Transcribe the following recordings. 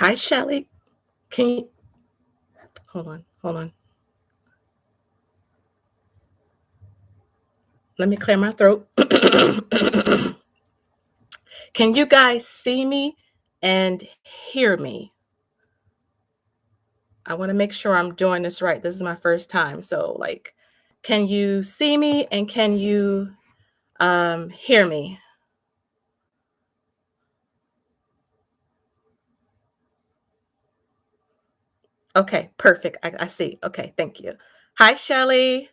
Hi, Shelly. Can you hold on? Hold on. Let me clear my throat. Can you guys see me and hear me? I want to make sure I'm doing this right. This is my first time. So, like, can you see me and can you hear me? Okay, perfect. I see. Okay, thank you. Hi, Shelly.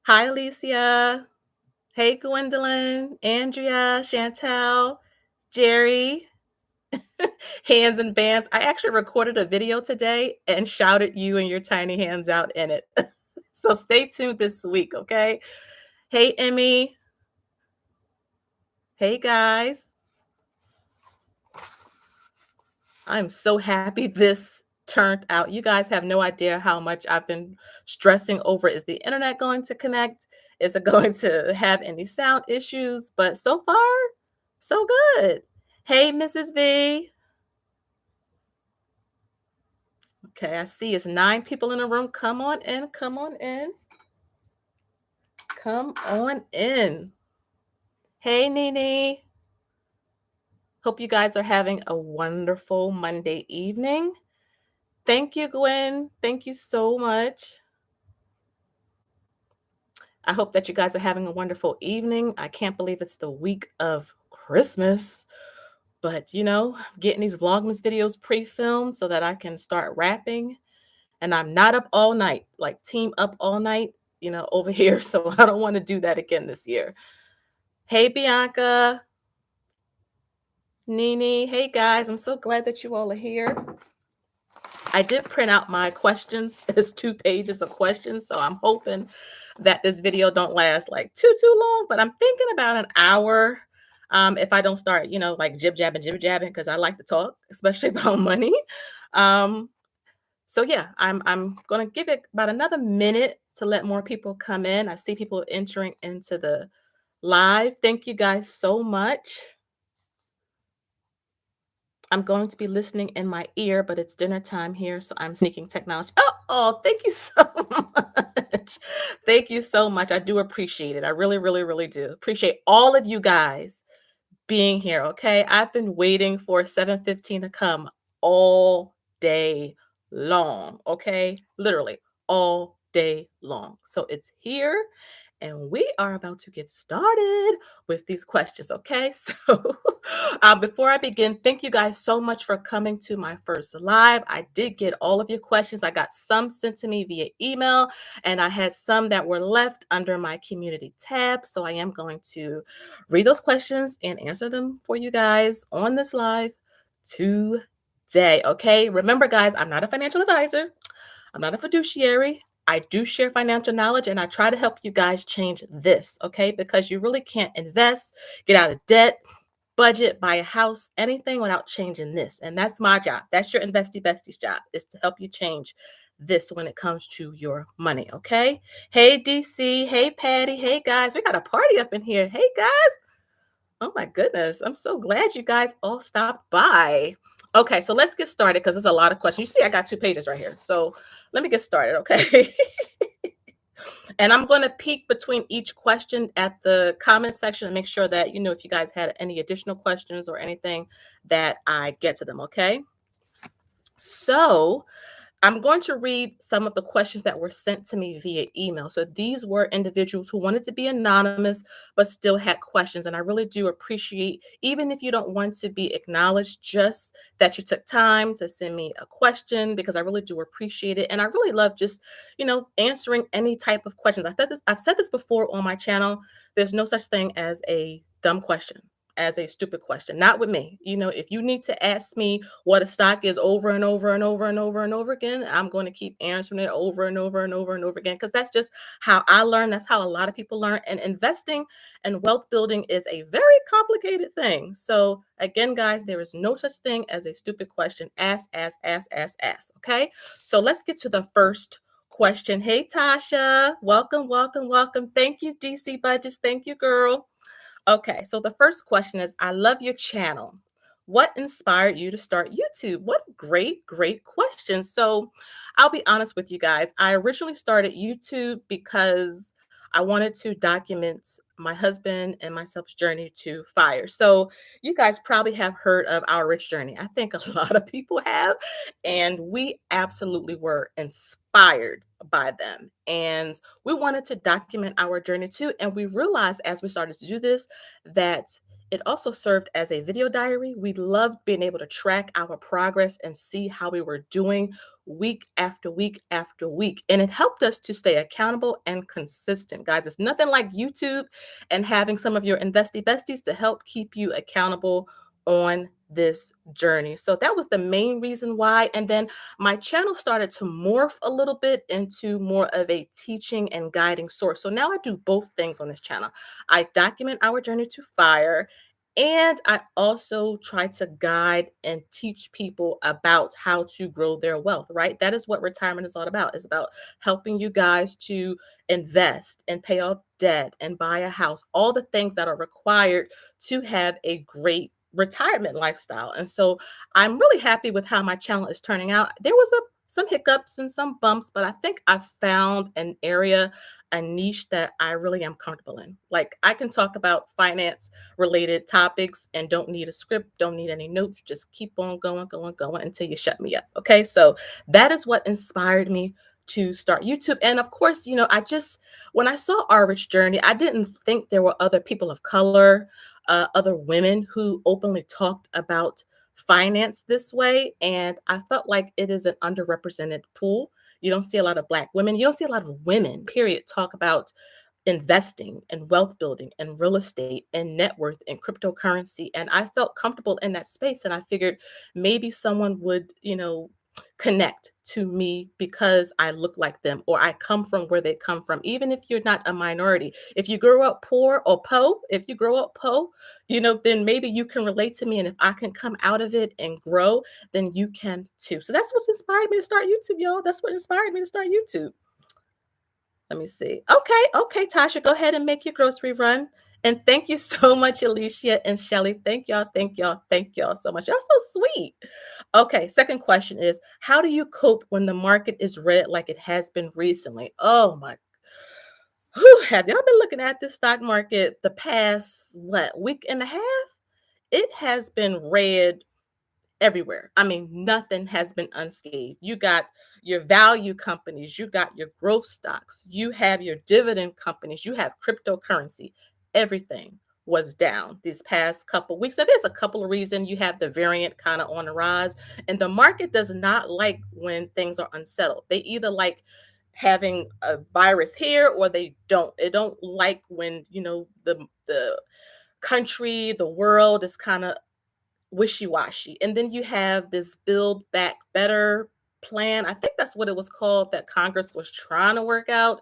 Hi, Alicia. Hey, Gwendolyn, Andrea, Chantel, Jerry. Hands and bands. I actually recorded a video today and shouted you and your tiny hands out in it. So stay tuned this week, okay? Hey, Emmy. Hey, guys. I'm so happy this turned out. You guys have no idea how much I've been stressing over, is the internet going to connect? Is it going to have any sound issues? But so far, so good. Hey, Mrs. V. Okay, I see it's 9 people in the room. Come on in, come on in. Come on in. Hey, Nene. Hope you guys are having a wonderful Monday evening. Thank you, Gwen. Thank you so much. I hope that you guys are having a wonderful evening. I can't believe it's the week of Christmas, but getting these Vlogmas videos pre-filmed so that I can start rapping. And I'm not up all night, like team up all night, over here. So I don't want to do that again this year. Hey, Bianca. Nene, hey guys, I'm so glad that you all are here. I did print out my questions. It's 2 pages of questions, so I'm hoping that this video don't last like too long, but I'm thinking about an hour. If I don't start, like jib jabbing, because I like to talk, especially about money. So yeah, I'm gonna give it about another minute to let more people come in. I see people entering into the live. Thank you guys so much. I'm going to be listening in my ear, but it's dinner time here, so I'm sneaking technology. Oh, thank you so much. Thank you so much. I do appreciate it. I really, really, really do. Appreciate all of you guys being here, okay? I've been waiting for 7:15 to come all day long, okay? Literally all day long. So it's here and we are about to get started with these questions, okay? So before I begin, thank you guys so much for coming to my first live. I did get all of your questions. I got some sent to me via email, and I had some that were left under my community tab. So I am going to read those questions and answer them for you guys on this live today, okay? Remember, guys, I'm not a financial advisor. I'm not a fiduciary. I do share financial knowledge and I try to help you guys change this, okay? Because you really can't invest, get out of debt, budget, buy a house, anything without changing this. And that's my job. That's your Investie Bestie's job, is to help you change this when it comes to your money, okay? Hey, DC. Hey, Patty. Hey, guys. We got a party up in here. Hey, guys. Oh, my goodness. I'm so glad you guys all stopped by. Okay, so let's get started because there's a lot of questions. You see, I got 2 pages right here. So let me get started, okay? And I'm going to peek between each question at the comment section and make sure that, if you guys had any additional questions or anything, that I get to them, okay? So I'm going to read some of the questions that were sent to me via email. So these were individuals who wanted to be anonymous, but still had questions. And I really do appreciate, even if you don't want to be acknowledged, just that you took time to send me a question, because I really do appreciate it. And I really love just, answering any type of questions. I've said this before on my channel. There's no such thing as a dumb question, as a stupid question. Not with me. If you need to ask me what a stock is over and over and over and over and over again, I'm going to keep answering it over and over and over and over again, because that's just how I learn. That's how a lot of people learn. And investing and wealth building is a very complicated thing. So again, guys, there is no such thing as a stupid question. Ask. Okay. So let's get to the first question. Hey, Tasha. Welcome. Thank you, DC Budgets. Thank you, girl. Okay, so the first question is, I love your channel. What inspired you to start YouTube? What great, great question. So, I'll be honest with you guys. I originally started YouTube because I wanted to document my husband and myself's journey to fire. So, you guys probably have heard of our rich journey. I think a lot of people have, and we absolutely were inspired by them. And we wanted to document our journey too. And we realized as we started to do this that it also served as a video diary. We loved being able to track our progress and see how we were doing week after week after week. And it helped us to stay accountable and consistent. Guys, it's nothing like YouTube and having some of your Investie Besties to help keep you accountable on this journey. So that was the main reason why. And then my channel started to morph a little bit into more of a teaching and guiding source. So now I do both things on this channel. I document our journey to fire, and I also try to guide and teach people about how to grow their wealth, right? That is what retirement is all about. It's about helping you guys to invest and pay off debt and buy a house, all the things that are required to have a great retirement lifestyle. And so I'm really happy with how my channel is turning out. There was some hiccups and some bumps, but I think I found an area, a niche that I really am comfortable in. Like I can talk about finance related topics and don't need a script, don't need any notes, just keep on going, going, going until you shut me up. Okay. So that is what inspired me to start YouTube. And of course, when I saw our rich journey, I didn't think there were other people of color, other women who openly talked about finance this way. And I felt like it is an underrepresented pool. You don't see a lot of Black women. You don't see a lot of women, period, talk about investing and wealth building and real estate and net worth and cryptocurrency. And I felt comfortable in that space. And I figured maybe someone would, connect to me because I look like them or I come from where they come from, even if you're not a minority. If you grew up poor or if you grow up then maybe you can relate to me. And if I can come out of it and grow, then you can too. So that's what's inspired me to start YouTube, y'all. That's what inspired me to start YouTube. Let me see. Okay, okay, Tasha, go ahead and make your grocery run. And thank you so much, Alicia and Shelly. Thank y'all, thank y'all, thank y'all so much. Y'all so sweet. Okay, second question is, how do you cope when the market is red like it has been recently? Oh my, have y'all been looking at this stock market the past, what, week and a half? It has been red everywhere. I mean, nothing has been unscathed. You got your value companies, you got your growth stocks, you have your dividend companies, you have cryptocurrency. Everything was down these past couple weeks. Now, there's a couple of reasons. You have the variant kind of on the rise, and the market does not like when things are unsettled. They either like having a virus here or they don't. They don't like when the country, the world is kind of wishy-washy. And then you have this build back better plan. I think that's what it was called that Congress was trying to work out.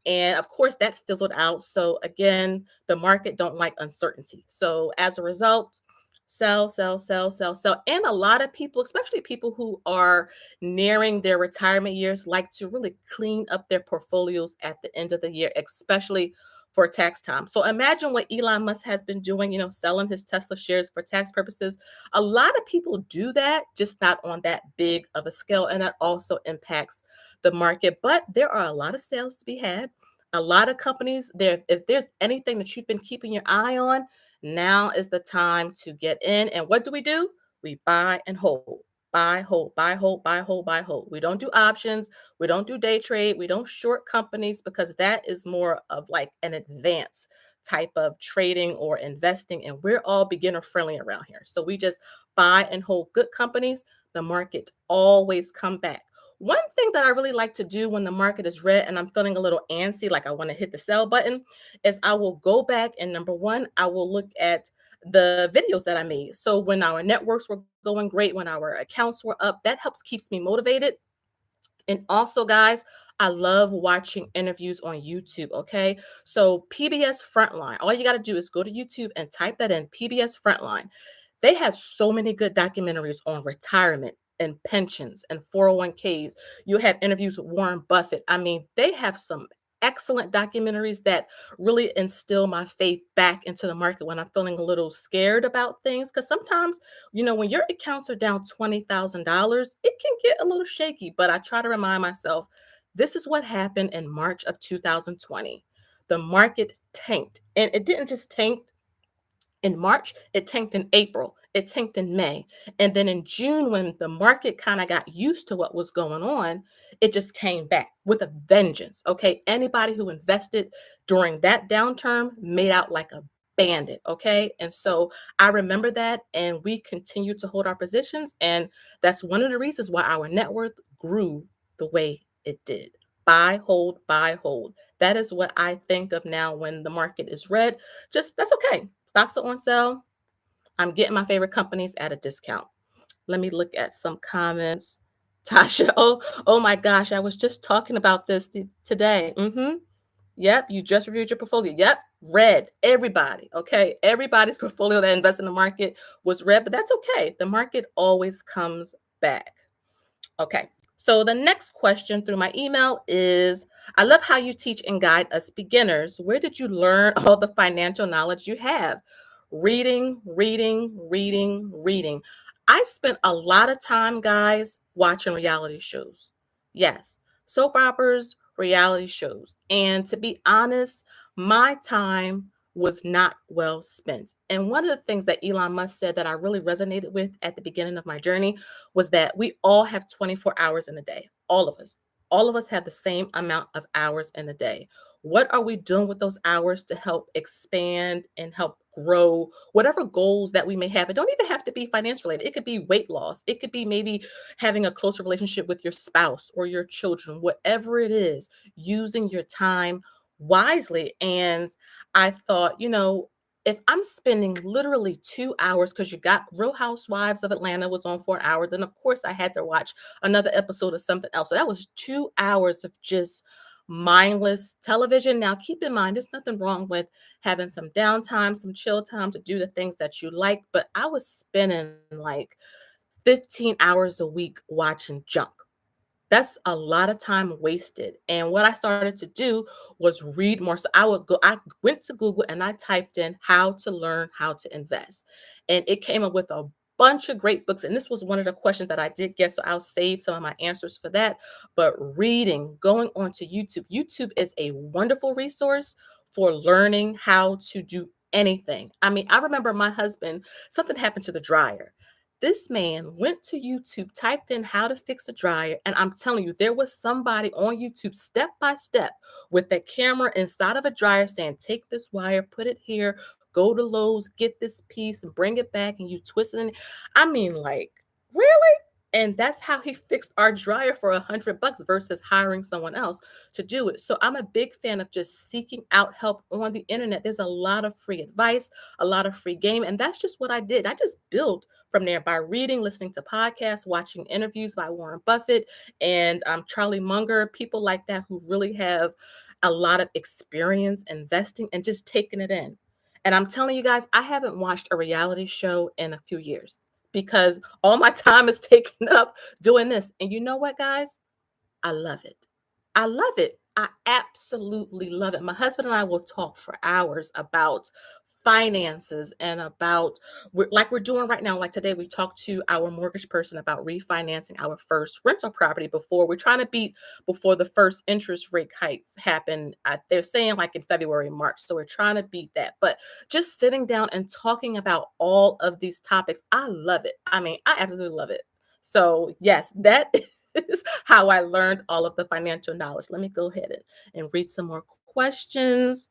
And of course that fizzled out. So again, the market don't like uncertainty. So as a result, sell, sell, sell, sell, sell. And a lot of people, especially people who are nearing their retirement years, like to really clean up their portfolios at the end of the year, especially for tax time. So imagine what Elon Musk has been doing, selling his Tesla shares for tax purposes. A lot of people do that, just not on that big of a scale. And that also impacts the market. But there are a lot of sales to be had. A lot of companies there. If there's anything that you've been keeping your eye on, now is the time to get in. And what do? We buy and hold. Buy, hold, buy, hold, buy, hold, buy, hold. We don't do options. We don't do day trade. We don't short companies because that is more of like an advanced type of trading or investing. And we're all beginner friendly around here. So we just buy and hold good companies. The market always come back. One thing that I really like to do when the market is red and I'm feeling a little antsy, like I want to hit the sell button, is I will go back and number one, I will look at the videos that I made. So when our networks were going great, when our accounts were up, that helps keeps me motivated. And also, guys, I love watching interviews on YouTube. Okay. So PBS Frontline, all you got to do is go to YouTube and type that in PBS Frontline. They have so many good documentaries on retirement and pensions and 401ks. You have interviews with Warren Buffett. I mean, they have some excellent documentaries that really instill my faith back into the market when I'm feeling a little scared about things. Because sometimes, when your accounts are down $20,000, it can get a little shaky. But I try to remind myself this is what happened in March of 2020. The market tanked, and it didn't just tank in March, it tanked in April, it tanked in May. And then in June, when the market kind of got used to what was going on, it just came back with a vengeance. Okay. Anybody who invested during that downturn made out like a bandit. Okay. And so I remember that, and we continue to hold our positions. And that's one of the reasons why our net worth grew the way it did. Buy, hold, buy, hold. That is what I think of now when the market is red. Just that's okay. Stocks are on sale. I'm getting my favorite companies at a discount. Let me look at some comments. Tasha, oh my gosh, I was just talking about this today. Yep, you just reviewed your portfolio. Yep, red. Everybody, okay? Everybody's portfolio that invests in the market was red, but that's okay. The market always comes back. Okay. So the next question through my email is, I love how you teach and guide us beginners. Where did you learn all the financial knowledge you have? Reading, reading, reading, reading. I spent a lot of time, guys, watching reality shows. Yes, soap operas, reality shows. And to be honest, my time was not well spent. And one of the things that Elon Musk said that I really resonated with at the beginning of my journey was that we all have 24 hours in a day. All of us. All of us have the same amount of hours in a day. What are we doing with those hours to help expand and help grow whatever goals that we may have? It don't even have to be finance related. It could be weight loss. It could be maybe having a closer relationship with your spouse or your children, whatever it is, using your time wisely. And I thought, if I'm spending literally 2 hours, because you got Real Housewives of Atlanta was on for an hour, then of course I had to watch another episode of something else. So that was 2 hours of just mindless television. Now, keep in mind, there's nothing wrong with having some downtime, some chill time to do the things that you like, but I was spending like 15 hours a week watching junk. That's a lot of time wasted. And what I started to do was read more. So I went to Google and I typed in how to learn how to invest. And it came up with a bunch of great books. And this was one of the questions that I did get. So I'll save some of my answers for that. But reading, going onto YouTube. YouTube is a wonderful resource for learning how to do anything. I mean, I remember my husband, something happened to the dryer. This man went to YouTube, typed in how to fix a dryer, and I'm telling you, there was somebody on YouTube step by step with a camera inside of a dryer saying, take this wire, put it here, go to Lowe's, get this piece, and bring it back, and you twist it in. I mean, like, really? And that's how he fixed our dryer for $100 versus hiring someone else to do it. So I'm a big fan of just seeking out help on the internet. There's a lot of free advice, a lot of free game, and that's just what I did. I just built from there by reading, listening to podcasts, watching interviews by Warren Buffett and Charlie Munger, people like that who really have a lot of experience investing and just taking it in. And I'm telling you guys, I haven't watched a reality show in a few years because all my time is taken up doing this. And you know what, guys? I love it. I love it. I absolutely love it. My husband and I will talk for hours about finances and about like we're doing right now. Like today, we talked to our mortgage person about refinancing our first rental property before we're trying to beat before the first interest rate hikes happen. They're saying like in February, March. So we're trying to beat that. But just sitting down and talking about all of these topics, I love it. I mean, I absolutely love it. So yes, that is how I learned all of the financial knowledge. Let me go ahead and read some more questions.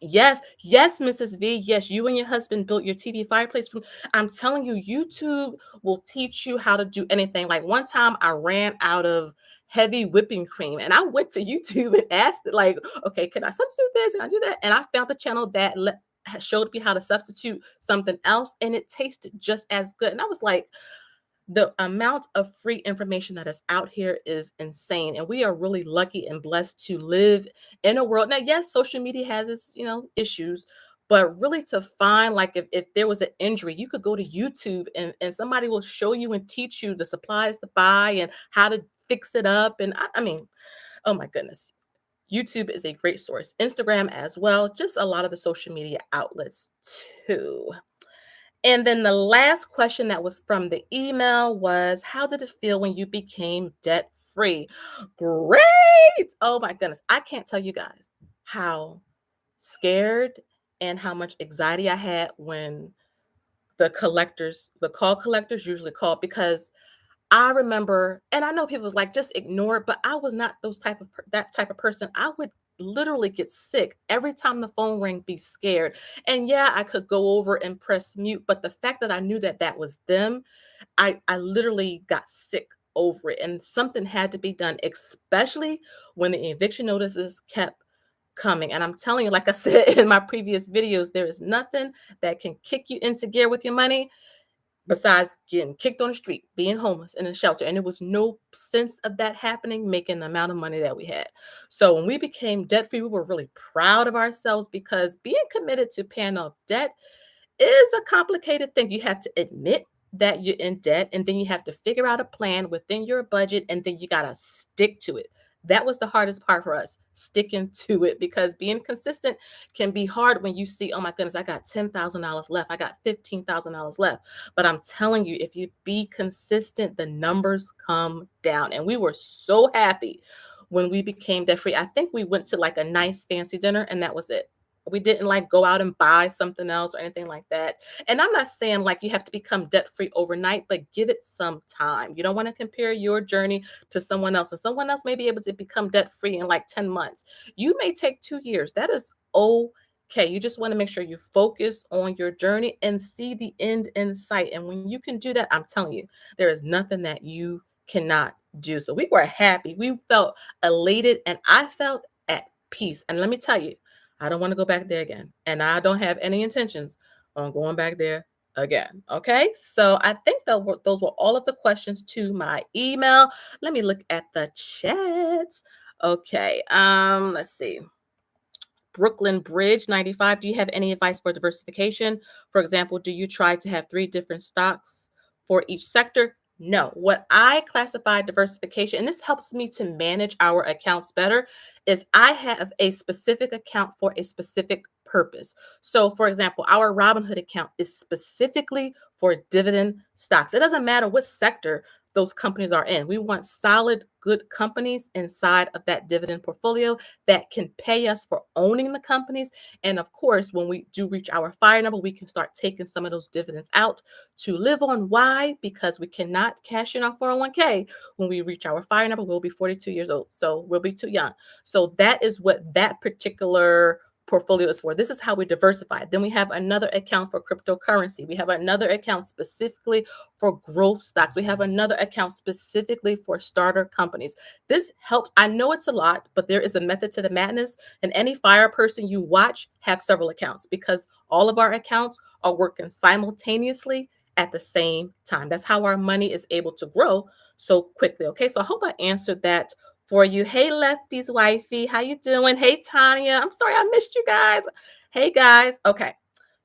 Yes, yes, Mrs. V. Yes, you and your husband built your TV fireplace from. I'm telling you, YouTube will teach you how to do anything. Like one time I ran out of heavy whipping cream and I went to YouTube and asked it, like, okay, can I substitute this? And I do that. And I found the channel that showed me how to substitute something else and it tasted just as good. And I was like, the amount of free information that is out here is insane, and we are really lucky and blessed to live in a world now. Yes, social media has its issues, but really to find like if there was an injury, you could go to YouTube and somebody will show you and teach you the supplies to buy and how to fix it up. And I mean, oh my goodness, YouTube is a great source. Instagram as well, just a lot of the social media outlets too. And then the last question that was from the email was, how did it feel when you became debt free? Great. Oh my goodness. I can't tell you guys how scared and how much anxiety I had when the call collectors usually called, because I remember, and I know people was like, just ignore it, but I was not that type of person. I would literally get sick every time the phone rang, be scared. And yeah, I could go over and press mute, but the fact that I knew that that was them, I literally got sick over it, and something had to be done, especially when the eviction notices kept coming. And I'm telling you, like I said in my previous videos, there is nothing that can kick you into gear with your money besides getting kicked on the street, being homeless in a shelter. And there was no sense of that happening, making the amount of money that we had. So when we became debt free, we were really proud of ourselves, because being committed to paying off debt is a complicated thing. You have to admit that you're in debt, and then you have to figure out a plan within your budget, and then you got to stick to it. That was the hardest part for us, sticking to it, because being consistent can be hard when you see, oh my goodness, I got $10,000 left. I got $15,000 left. But I'm telling you, if you be consistent, the numbers come down. And we were so happy when we became debt free. I think we went to like a nice fancy dinner, and that was it. We didn't like go out and buy something else or anything like that. And I'm not saying like you have to become debt free overnight, but give it some time. You don't want to compare your journey to someone else, and someone else may be able to become debt free in like 10 months. You may take 2 years. That is okay. You just want to make sure you focus on your journey and see the end in sight. And when you can do that, I'm telling you, there is nothing that you cannot do. So we were happy. We felt elated, and I felt at peace. And let me tell you, I don't want to go back there again. And I don't have any intentions on going back there again. Okay. So I think those were all of the questions to my email. Let me look at the chats. Okay. Let's see. Brooklyn Bridge 95. Do you have any advice for diversification? For example, do you try to have three different stocks for each sector? No. What I classify diversification, and this helps me to manage our accounts better, is I have a specific account for a specific purpose. So, for example, our Robinhood account is specifically for dividend stocks. It doesn't matter what sector those companies are in. We want solid, good companies inside of that dividend portfolio that can pay us for owning the companies. And of course, when we do reach our fire number, we can start taking some of those dividends out to live on. Why? Because we cannot cash in our 401k. When we reach our fire number, we'll be 42 years old. So we'll be too young. So that is what that particular portfolio is for. This is how we diversify. Then we have another account for cryptocurrency. We have another account specifically for growth stocks. We have another account specifically for starter companies. This helps. I know it's a lot, but there is a method to the madness. And any fire person you watch have several accounts, because all of our accounts are working simultaneously at the same time. That's how our money is able to grow so quickly. Okay, so I hope I answered that for you. Hey, Lefty's wifey, how you doing? Hey, Tanya, I'm sorry I missed you guys. Hey, guys. Okay,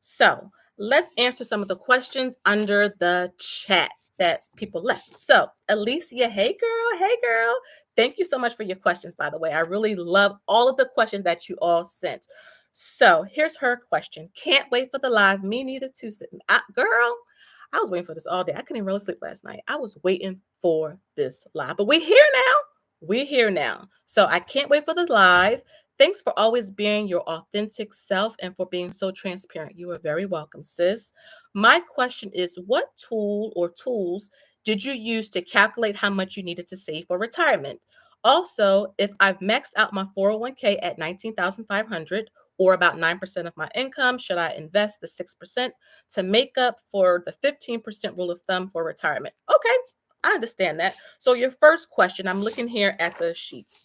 so let's answer some of the questions under the chat that people left. So, Alicia, hey, girl. Hey, girl. Thank you so much for your questions, by the way. I really love all of the questions that you all sent. So, here's her question. Can't wait for the live. Me neither, too. Girl, I was waiting for this all day. I couldn't even really sleep last night. I was waiting for this live, but we're here now. We're here now. So I can't wait for the live. Thanks for always being your authentic self and for being so transparent. You are very welcome, sis. My question is, what tool or tools did you use to calculate how much you needed to save for retirement? Also, if I've maxed out my 401k at 19,500 or about 9% of my income, should I invest the 6% to make up for the 15% rule of thumb for retirement? Okay, I understand that. So your first question, I'm looking here at the sheets.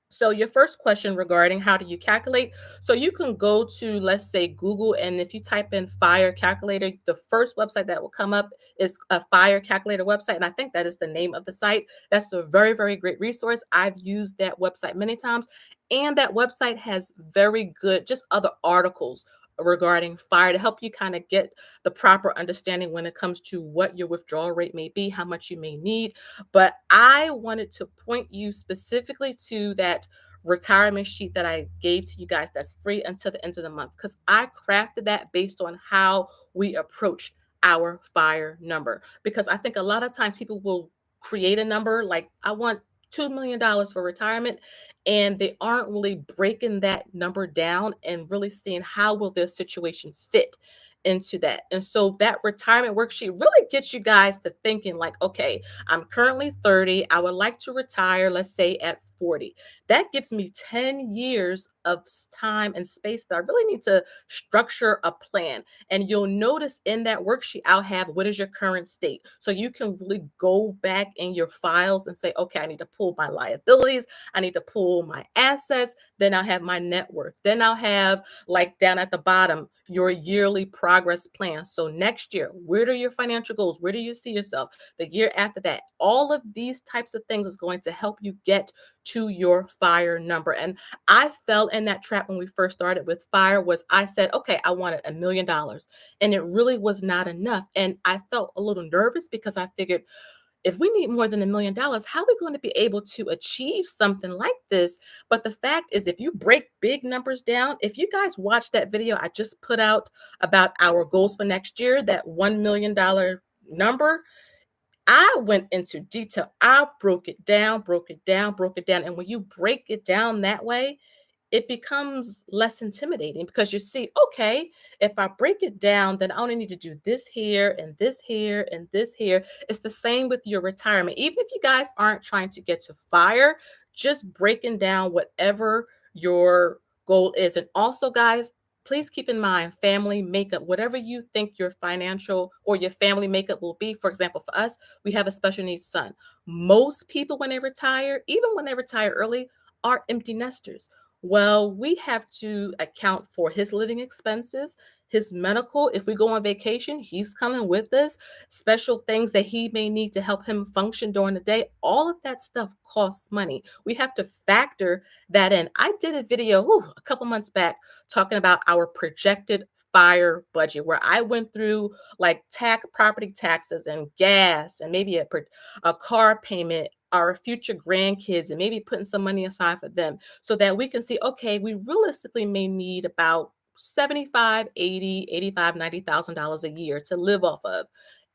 So your first question regarding how do you calculate? So you can go to, let's say, Google, and if you type in fire calculator, the first website that will come up is a fire calculator website. And I think that is the name of the site. That's a very, very great resource. I've used that website many times. And that website has very good, just other articles regarding fire to help you kind of get the proper understanding when it comes to what your withdrawal rate may be, how much you may need. But I wanted to point you specifically to that retirement sheet that I gave to you guys that's free until the end of the month because I crafted that based on how we approach our fire number. Because I think a lot of times people will create a number like, I want $2 million for retirement, and they aren't really breaking that number down and really seeing how will their situation fit into that. And so that retirement worksheet really gets you guys to thinking like, okay, I'm currently 30. I would like to retire, let's say at 40. That gives me 10 years of time and space that I really need to structure a plan. And you'll notice in that worksheet, I'll have what is your current state. So you can really go back in your files and say, okay, I need to pull my liabilities. I need to pull my assets. Then I'll have my net worth. Then I'll have, like down at the bottom, your yearly progress plan. So next year, where are your financial goals? Where do you see yourself? The year after that, all of these types of things is going to help you get to your fire number. And I fell in that trap when we first started with fire was I said, okay, I wanted $1 million, and it really was not enough. And I felt a little nervous because I figured, if we need more than $1 million, how are we going to be able to achieve something like this? But the fact is, if you break big numbers down, if you guys watch that video I just put out about our goals for next year, that $1 million number, I went into detail. I broke it down, broke it down, broke it down. And when you break it down that way, it becomes less intimidating because you see, okay, if I break it down, then I only need to do this here and this here and this here. It's the same with your retirement. Even if you guys aren't trying to get to fire, just breaking down whatever your goal is. And also, guys, please keep in mind family makeup, whatever you think your financial or your family makeup will be. For example, for us, we have a special needs son. Most people, when they retire, even when they retire early, are empty nesters. Well, we have to account for his living expenses, his medical. If we go on vacation, he's coming with us. Special things that he may need to help him function during the day. All of that stuff costs money. We have to factor that in. I did a video a couple months back talking about our projected fire budget where I went through like property taxes and gas and maybe a car payment, our future grandkids, and maybe putting some money aside for them so that we can see, okay, we realistically may need about 75, 80, 85, $90,000 a year to live off of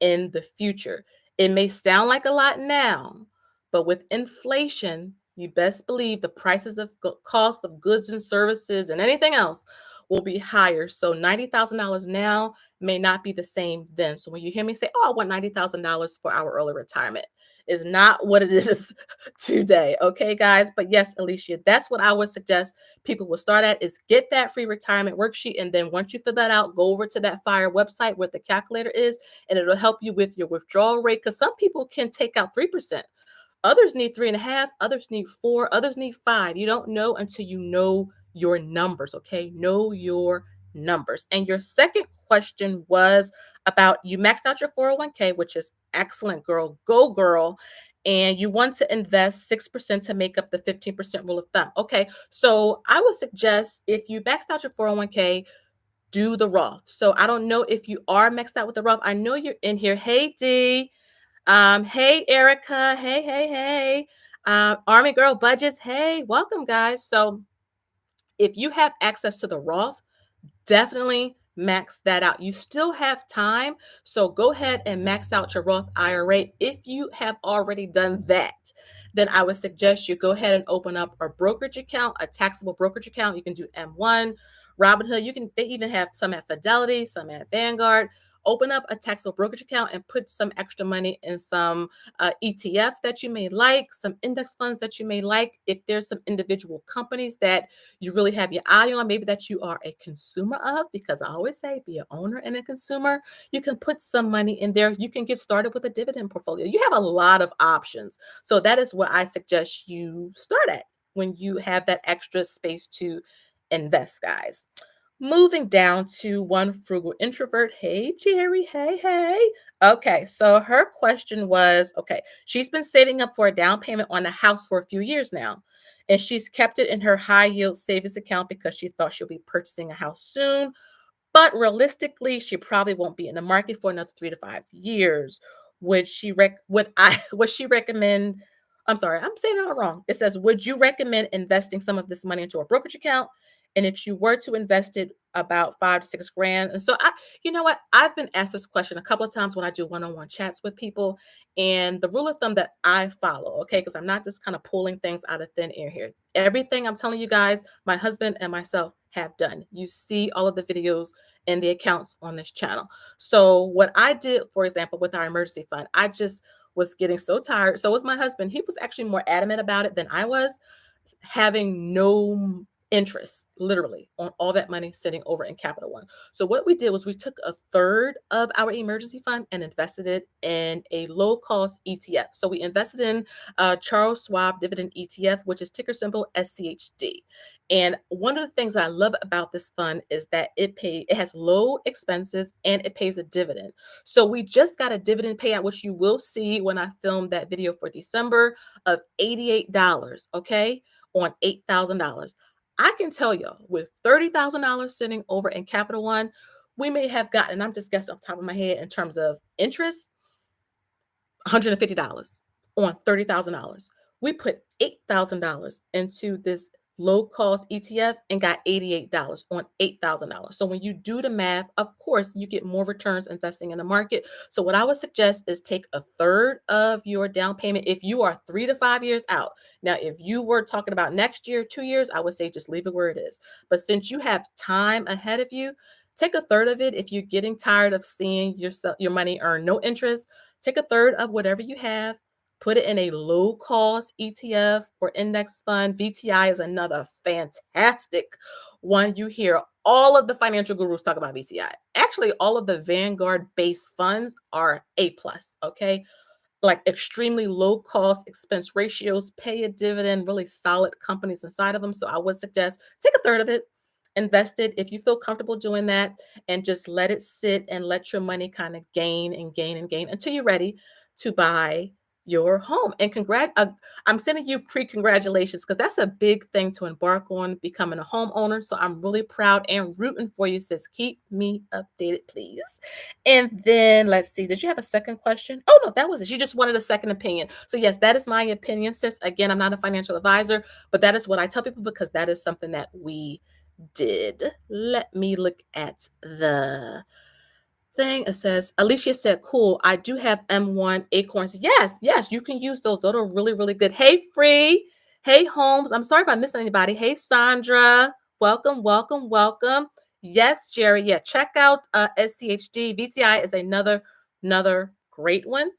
in the future. It may sound like a lot now, but with inflation, you best believe the prices of cost of goods and services and anything else will be higher. So $90,000 now may not be the same then. So when you hear me say, oh, I want $90,000 for our early retirement, is not what it is today. Okay, guys. But yes, Alicia, that's what I would suggest people will start at is get that free retirement worksheet. And then once you fill that out, go over to that FIRE website where the calculator is, and it'll help you with your withdrawal rate. Because some people can take out 3%. Others need 3.5, others need 4, others need 5. You don't know until you know your numbers, okay? Know your numbers. And your second question was about you maxed out your 401k, which is excellent, girl. Go, girl. And you want to invest 6% to make up the 15% rule of thumb. Okay, so I would suggest if you maxed out your 401k, do the Roth. So I don't know if you are maxed out with the Roth. I know you're in here. Hey, D. Hey, Erica. Hey, hey, hey. Army Girl Budgets. Hey, welcome, guys. So if you have access to the Roth, definitely max that out. You still have time. So go ahead and max out your Roth IRA. If you have already done that, then I would suggest you go ahead and open up a brokerage account, a taxable brokerage account. You can do M1, Robinhood. They even have some at Fidelity, some at Vanguard. Open up a taxable brokerage account and put some extra money in some ETFs that you may like, some index funds that you may like. If there's some individual companies that you really have your eye on, maybe that you are a consumer of, because I always say be an owner and a consumer, you can put some money in there. You can get started with a dividend portfolio. You have a lot of options. So that is what I suggest you start at when you have that extra space to invest, guys. Moving down to one frugal introvert. Hey, Jerry. Hey, hey. Okay, so her question was, okay, she's been saving up for a down payment on a house for a few years now, and she's kept it in her high yield savings account because she thought she'll be purchasing a house soon. But realistically, she probably won't be in the market for another 3 to 5 years. Would she recommend? I'm sorry, I'm saying it all wrong. It says, would you recommend investing some of this money into a brokerage account? And if you were to invest it about 5 to 6 grand. And so you know what? I've been asked this question a couple of times when I do one-on-one chats with people. And the rule of thumb that I follow, okay, because I'm not just kind of pulling things out of thin air here. Everything I'm telling you guys, my husband and myself have done. You see all of the videos and the accounts on this channel. So what I did, for example, with our emergency fund, I just was getting so tired. So was my husband. He was actually more adamant about it than I was, having no interest literally on all that money sitting over in Capital One. So what we did was we took a third of our emergency fund and invested it in a low cost ETF. So we invested in Charles Schwab dividend ETF, which is ticker symbol SCHD. And one of the things that I love about this fund is that it has low expenses and it pays a dividend. So we just got a dividend payout, which you will see when I filmed that video for December, of $88, okay, on $8,000. I can tell you with $30,000 sitting over in Capital One, we may have gotten, I'm just guessing off the top of my head in terms of interest, $150 on $30,000. We put $8,000 into this low cost ETF and got $88 on $8,000. So when you do the math, of course, you get more returns investing in the market. So what I would suggest is take a third of your down payment if you are 3 to 5 years out. Now, if you were talking about next year, 2 years, I would say just leave it where it is. But since you have time ahead of you, take a third of it. If you're getting tired of seeing your money earn no interest, take a third of whatever you have, put it in a low cost ETF or index fund. VTI is another fantastic one. You hear all of the financial gurus talk about VTI. Actually, all of the Vanguard based funds are A plus, okay? Like extremely low cost expense ratios, pay a dividend, really solid companies inside of them. So I would suggest take a third of it, invest it if you feel comfortable doing that, and just let it sit and let your money kind of gain and gain and gain until you're ready to buy your home. And I'm sending you pre-congratulations because that's a big thing to embark on, becoming a homeowner. So I'm really proud and rooting for you, sis. Keep me updated, please. And then let's see, did you have a second question? Oh, no, that was it. You just wanted a second opinion. So, yes, that is my opinion, sis. Again, I'm not a financial advisor, but that is what I tell people because that is something that we did. Let me look at the thing. It says, Alicia said, cool. I do have M1 acorns. Yes, yes, you can use those. Those are really, really good. Hey, Free. Hey, Holmes. I'm sorry if I missed anybody. Hey, Sandra. Welcome, welcome, welcome. Yes, Jerry. Yeah, check out SCHD. VTI is another great one.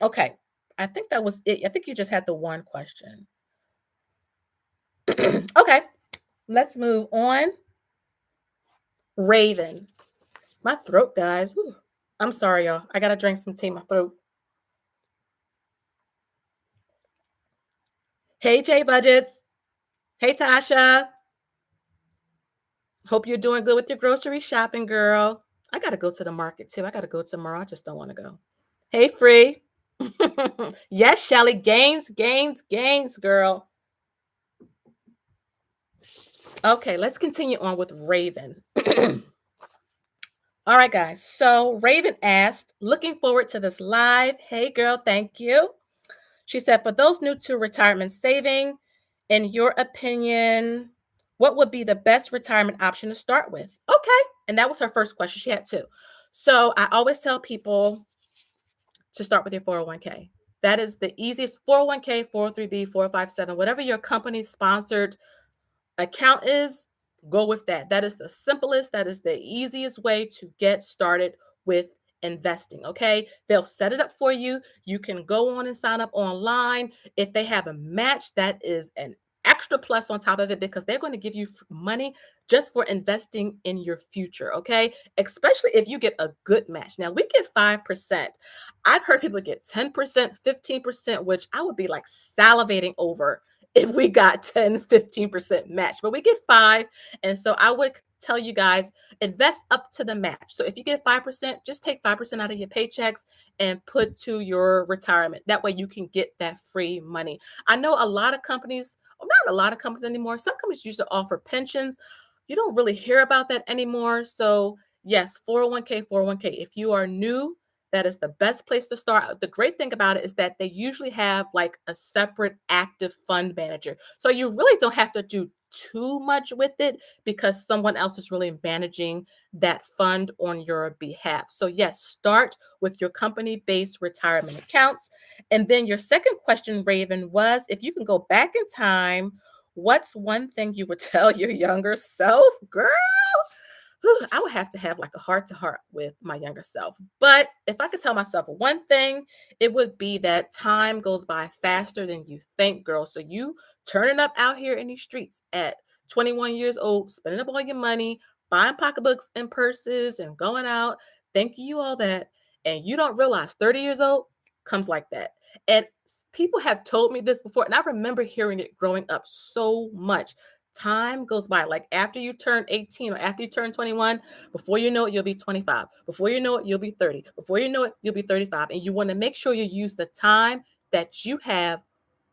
Okay. I think that was it. I think you just had the one question. Okay. Let's move on. Raven. My throat, guys. Whew. I'm sorry, y'all. I gotta drink some tea in my throat. Hey, Jay Budgets. Hey, Tasha. Hope you're doing good with your grocery shopping, girl. I gotta go to the market too. I gotta go tomorrow. I just don't want to go. Hey, Free. Yes, Shelly. Gains, gains, gains, girl. Okay, let's continue on with Raven. All right, guys. So Raven asked, looking forward to this live. Hey, girl. Thank you. She said, for those new to retirement saving, in your opinion, what would be the best retirement option to start with? Okay. And that was her first question. She had two. So I always tell people to start with your 401k. That is the easiest 401k, 403b, 457, whatever your company sponsored account is, go with that. That is the simplest, that is the easiest way to get started with investing. Okay. They'll set it up for you. You can go on and sign up online. If they have a match, that is an extra plus on top of it because they're going to give you money just for investing in your future. Okay. Especially if you get a good match. Now we get 5%. I've heard people get 10%, 15%, which I would be like salivating over if we got 10, 15% match, but we get 5. And so I would tell you guys, invest up to the match. So if you get 5%, just take 5% out of your paychecks and put to your retirement. That way you can get that free money. I know a lot of companies, well, not a lot of companies anymore. Some companies used to offer pensions. You don't really hear about that anymore. So yes, 401k, 401k. If you are new That is the best place to start. The great thing about it is that they usually have like a separate active fund manager. So you really don't have to do too much with it because someone else is really managing that fund on your behalf. So, yes, start with your company based retirement accounts. And then your second question, Raven, was if you can go back in time, what's one thing you would tell your younger self? Girl, whew, I would have to have like a heart to heart with my younger self. But if I could tell myself one thing, it would be that time goes by faster than you think, girl. So you turning up out here in these streets at 21 years old, spending up all your money, buying pocketbooks and purses and going out, thanking you all that. And you don't realize 30 years old comes like that. And people have told me this before, and I remember hearing it growing up so much. Time goes by. Like after you turn 18 or after you turn 21, before you know it, you'll be 25. Before you know it, you'll be 30. Before you know it, you'll be 35. And you want to make sure you use the time that you have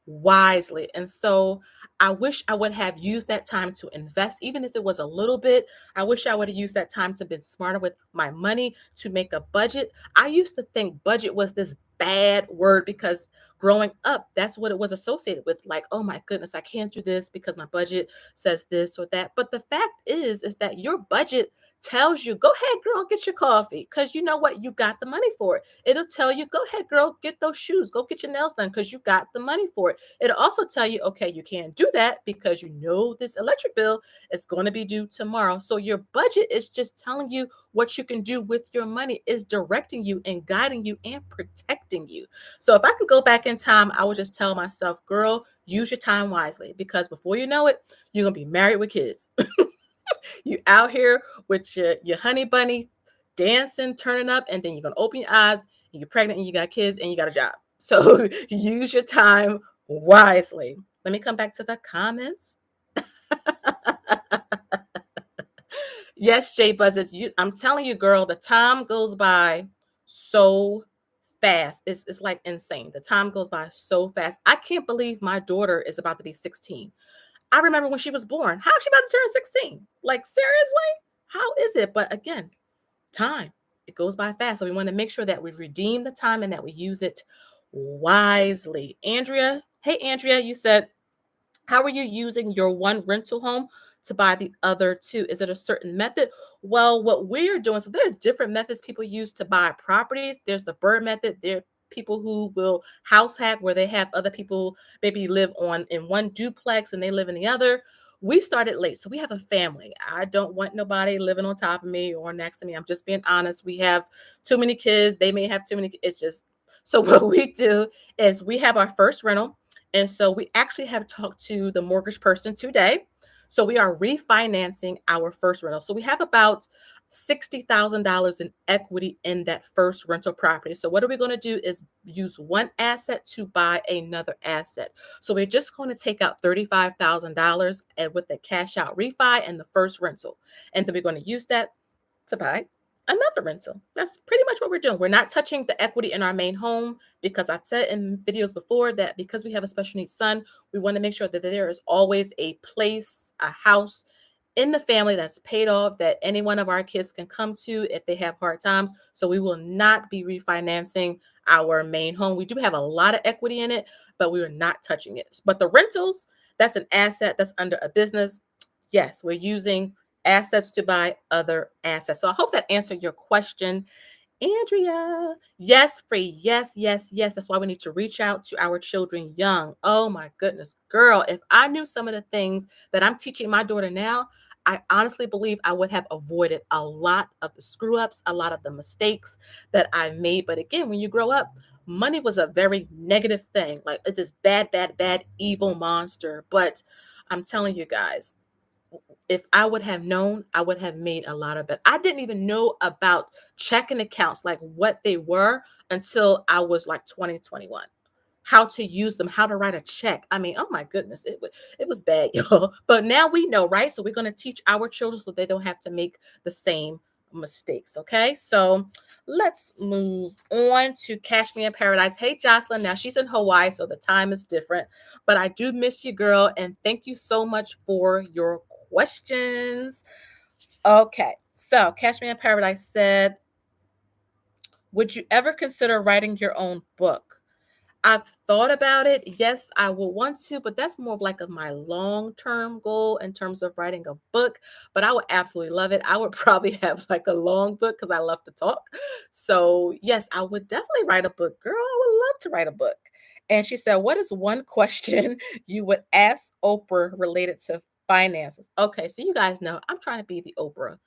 wisely. And so I wish I would have used that time to invest, even if it was a little bit. I wish I would have used that time to be smarter with my money, to make a budget. I used to think budget was this bad word because growing up, that's what it was associated with. Like, oh my goodness, I can't do this because my budget says this or that. But the fact is that your budget tells you, go ahead, girl, get your coffee. Because you know what? You got the money for it. It'll tell you, go ahead, girl, get those shoes, go get your nails done because you got the money for it. It'll also tell you, okay, you can't do that because you know this electric bill is going to be due tomorrow. So your budget is just telling you what you can do with your money, is directing you and guiding you and protecting you. So if I could go back in time, I would just tell myself, girl, use your time wisely because before you know it, you're going to be married with kids. You out here with your honey bunny dancing, turning up, and then you're gonna open your eyes and you're pregnant and you got kids and you got a job. So use your time wisely. Let me come back to the comments. Yes, Jay Buzzes, I'm telling you, girl, the time goes by so fast. It's like insane. The time goes by so fast. I can't believe my daughter is about to be 16. I remember when she was born. How is she about to turn 16? Like, seriously? How is it? But again, time, it goes by fast. So we want to make sure that we redeem the time and that we use it wisely. Andrea, hey, Andrea, you said, how are you using your one rental home to buy the other two? Is it a certain method? Well, what we're doing, so there are different methods people use to buy properties. There's the bird method. There are people who will house hack where they have other people maybe live on in one duplex and they live in the other. We started late. So we have a family. I don't want nobody living on top of me or next to me. I'm just being honest. We have too many kids. They may have too many. It's just so what we do is we have our first rental. And so we actually have talked to the mortgage person today. So we are refinancing our first rental. So we have about $60,000 in equity in that first rental property. So what are we going to do is use one asset to buy another asset. So we're just going to take out $35,000 and with the cash out refi and the first rental. And then we're going to use that to buy another rental. That's pretty much what we're doing. We're not touching the equity in our main home because I've said in videos before that because we have a special needs son, we want to make sure that there is always a place, a house in the family that's paid off that any one of our kids can come to if they have hard times. So we will not be refinancing our main home. We do have a lot of equity in it, but we are not touching it. But the rentals, that's an asset that's under a business. Yes, we're using assets to buy other assets. So I hope that answered your question, Andrea. Yes, free. Yes, yes, yes. That's why we need to reach out to our children young. Oh my goodness, girl, if I knew some of the things that I'm teaching my daughter now, I honestly believe I would have avoided a lot of the screw ups, a lot of the mistakes that I made. But again, when you grow up, money was a very negative thing. Like it's this bad, bad, bad, evil monster. But I'm telling you guys, if I would have known, I would have made a lot of it. I didn't even know about checking accounts, like what they were until I was like 2021. How to use them, how to write a check. I mean, oh my goodness, it was bad, y'all. But now we know, right? So we're going to teach our children so they don't have to make the same mistakes. Okay. So let's move on to Cash Me in Paradise. Hey, Jocelyn. Now she's in Hawaii, so the time is different. But I do miss you, girl. And thank you so much for your questions. Okay. So Cash Me in Paradise said, Would you ever consider writing your own book? I've thought about it. Yes, I will want to, but that's more of like of my long-term goal in terms of writing a book. But I would absolutely love it. I would probably have like a long book because I love to talk. So yes, I would definitely write a book. Girl, I would love to write a book. And she said, what is one question you would ask Oprah related to finances? Okay, so you guys know I'm trying to be the Oprah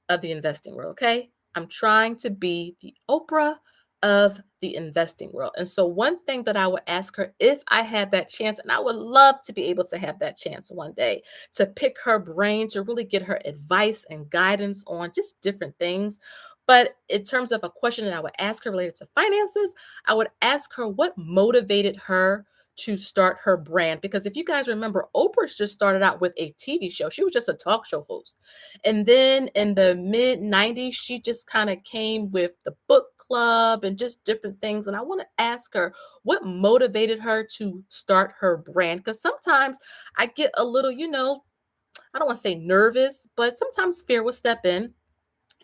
of the investing world, okay? I'm trying to be the Oprah of the investing world. And so, one thing that I would ask her if I had that chance, and I would love to be able to have that chance one day to pick her brain, to really get her advice and guidance on just different things. But in terms of a question that I would ask her related to finances, I would ask her what motivated her to start her brand. Because if you guys remember, Oprah just started out with a TV show, she was just a talk show host. And then in the mid 90s, she just kind of came with the book club and just different things. And I want to ask her what motivated her to start her brand. Because sometimes I get a little, I don't want to say nervous, but sometimes fear will step in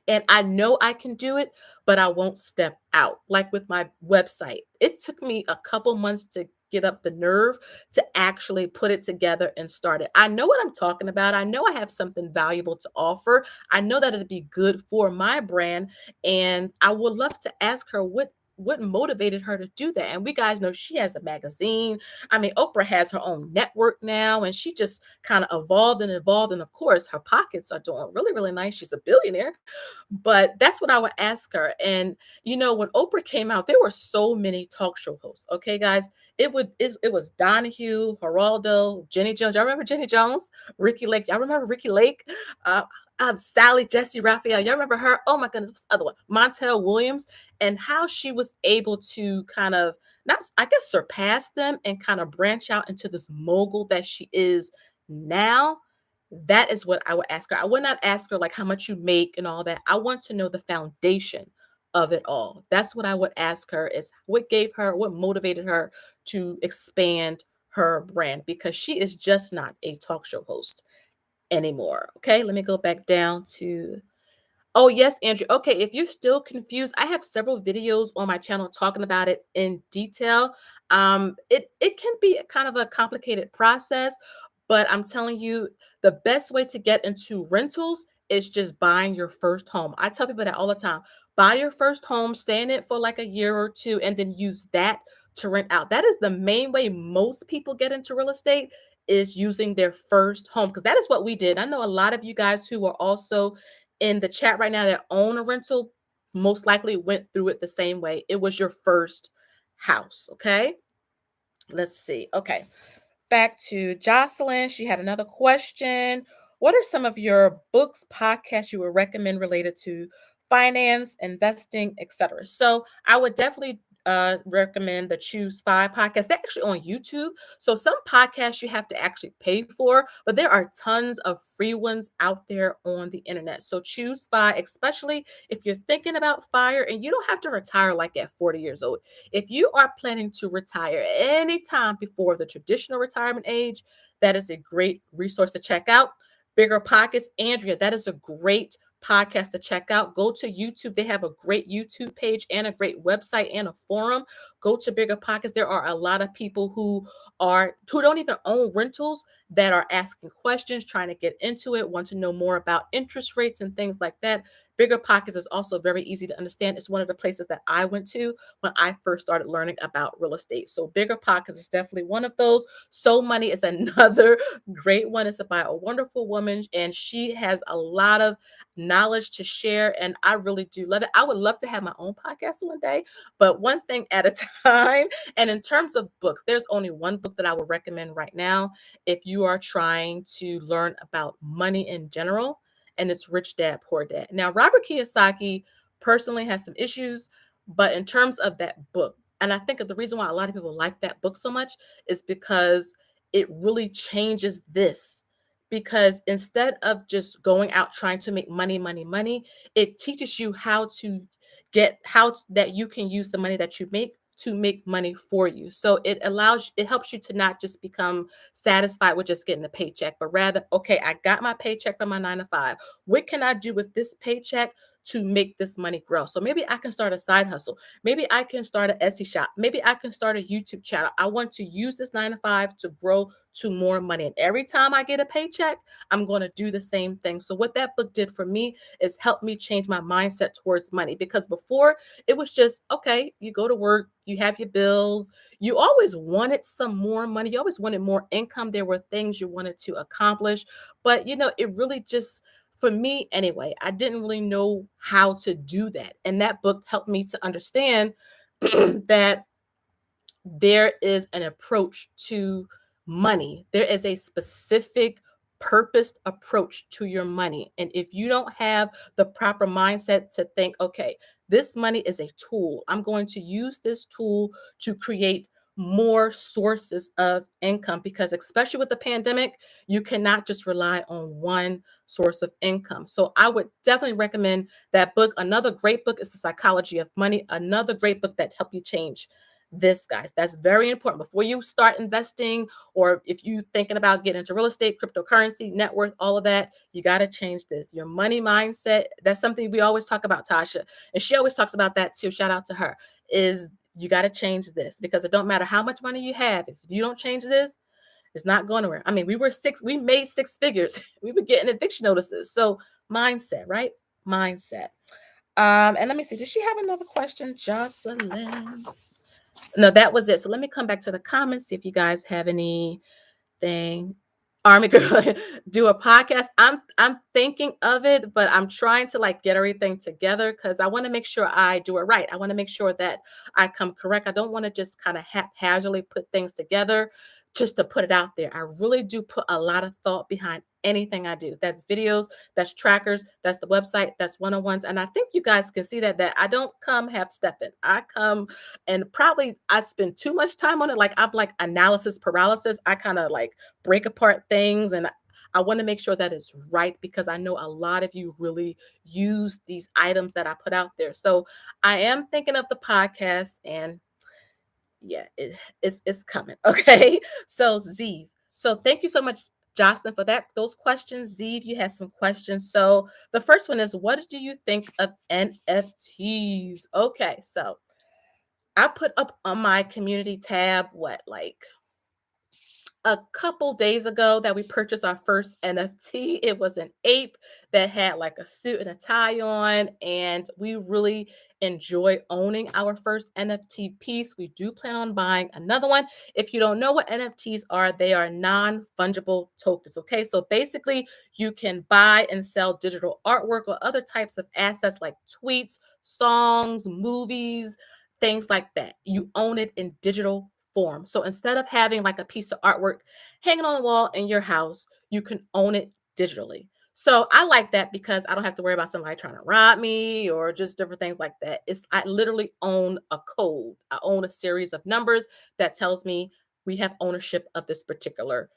and I know I can do it, but I won't step out. Like with my website, it took me a couple months to get up the nerve to actually put it together and start it. I know what I'm talking about. I know I have something valuable to offer. I know that it'd be good for my brand, and I would love to ask her what motivated her to do that. And we guys know she has a magazine. I mean, Oprah has her own network now, and she just kind of evolved and evolved. And of course, her pockets are doing really, really nice. She's a billionaire. But that's what I would ask her. And when Oprah came out, there were so many talk show hosts. Okay, guys, it was Donahue, Geraldo, Jenny Jones. Y'all remember Jenny Jones? Ricky Lake. Y'all remember Ricky Lake? Uh, Sally Jesse Raphael. Y'all remember her? Oh my goodness, what's the other one? Montel Williams, and how she was able to kind of not, I guess, surpass them and kind of branch out into this mogul that she is now. That is what I would ask her. I would not ask her like how much you make and all that. I want to know the foundation of it all. That's what I would ask her is what motivated her to expand her brand because she is just not a talk show host anymore. Okay, let me go back down to Oh, yes, Andrew. Okay, if you're still confused, I have several videos on my channel talking about it in detail. It can be a kind of a complicated process, but I'm telling you, the best way to get into rentals is just buying your first home. I tell people that all the time. Buy your first home, stay in it for like a year or two, and then use that to rent out. That is the main way most people get into real estate is using their first home because that is what we did. I know a lot of you guys who are also in the chat right now that own a rental most likely went through it the same way. It was your first house. Okay. Let's see. Okay. Back to Jocelyn. She had another question. What are some of your books, podcasts you would recommend related to finance, investing, etc.? So I would definitely recommend the Choose Five podcast. They're actually on YouTube. So some podcasts you have to actually pay for, but there are tons of free ones out there on the internet. So Choose Five, especially if you're thinking about fire and you don't have to retire like at 40 years old. If you are planning to retire anytime before the traditional retirement age, that is a great resource to check out. Bigger Pockets, Andrea, that is a great podcast to check out. Go to YouTube. They have a great YouTube page and a great website and a forum. Go to Bigger Pockets. There are a lot of people who don't even own rentals that are asking questions, trying to get into it, want to know more about interest rates and things like that. Bigger Pockets is also very easy to understand. It's one of the places that I went to when I first started learning about real estate. So Bigger Pockets is definitely one of those. So Money is another great one. It's by a wonderful woman, and she has a lot of knowledge to share, and I really do love it. I would love to have my own podcast one day, but one thing at a time. And in terms of books, there's only one book that I would recommend right now if you are trying to learn about money in general, and it's Rich Dad Poor Dad. Now, Robert Kiyosaki personally has some issues, but in terms of that book, and I think that the reason why a lot of people like that book so much is because it really changes this. Because instead of just going out trying to make money, money, money, it teaches you how that you can use the money that you make to make money for you. So it helps you to not just become satisfied with just getting a paycheck, but rather, okay, I got my paycheck from my 9 to 5. What can I do with this paycheck to make this money grow. So maybe I can start a side hustle. Maybe I can start an Etsy shop. Maybe I can start a YouTube channel. I want to use this 9 to 5 to grow to more money. And every time I get a paycheck, I'm going to do the same thing. So what that book did for me is help me change my mindset towards money, because before it was just, okay, you go to work, you have your bills, you always wanted some more money, you always wanted more income. There were things you wanted to accomplish, but it really just, for me anyway, I didn't really know how to do that. And that book helped me to understand that there is an approach to money. There is a specific purposed approach to your money. And if you don't have the proper mindset to think, okay, this money is a tool, I'm going to use this tool to create more sources of income, because especially with the pandemic, you cannot just rely on one source of income. So I would definitely recommend that book. Another great book is The Psychology of Money. Another great book that help you change this, guys. That's very important. Before you start investing, or if you're thinking about getting into real estate, cryptocurrency, net worth, all of that, you got to change this. Your money mindset, that's something we always talk about, Tasha. And she always talks about that too. Shout out to her. Is you got to change this, because it don't matter how much money you have. If you don't change this, it's not going anywhere. I mean, we made 6 figures. We were getting eviction notices. So mindset, right? Mindset. And let me see. Did she have another question, Jocelyn? No, that was it. So let me come back to the comments, see if you guys have anything. Army girl, do a podcast. I'm thinking of it, but I'm trying to like get everything together, because I want to make sure I do it right. I want to make sure that I come correct. I don't want to just kind of haphazardly put things together just to put it out there. I really do put a lot of thought behind anything I do. That's videos, that's trackers, that's the website, that's one-on-ones. And I think you guys can see that I don't come half stepping. I come, and probably I spend too much time on it. Like I'm like analysis paralysis. I kind of like break apart things, and I want to make sure that it's right, because I know a lot of you really use these items that I put out there. So I am thinking of the podcast, and yeah, it's coming. Okay. So Zeev. So thank you so much, Jocelyn, for those questions. Zeev, you had some questions. So the first one is, what do you think of NFTs? Okay, so I put up on my community tab like a couple days ago that we purchased our first NFT. It was an ape that had like a suit and a tie on, and we really enjoy owning our first NFT piece. We do plan on buying another one. If you don't know what NFTs are, they are non-fungible tokens. Okay, so basically, you can buy and sell digital artwork or other types of assets like tweets, songs, movies, things like that. You own it in digital form. So instead of having like a piece of artwork hanging on the wall in your house, you can own it digitally. So I like that, because I don't have to worry about somebody trying to rob me or just different things like that. I literally own a code. I own a series of numbers that tells me we have ownership of this particular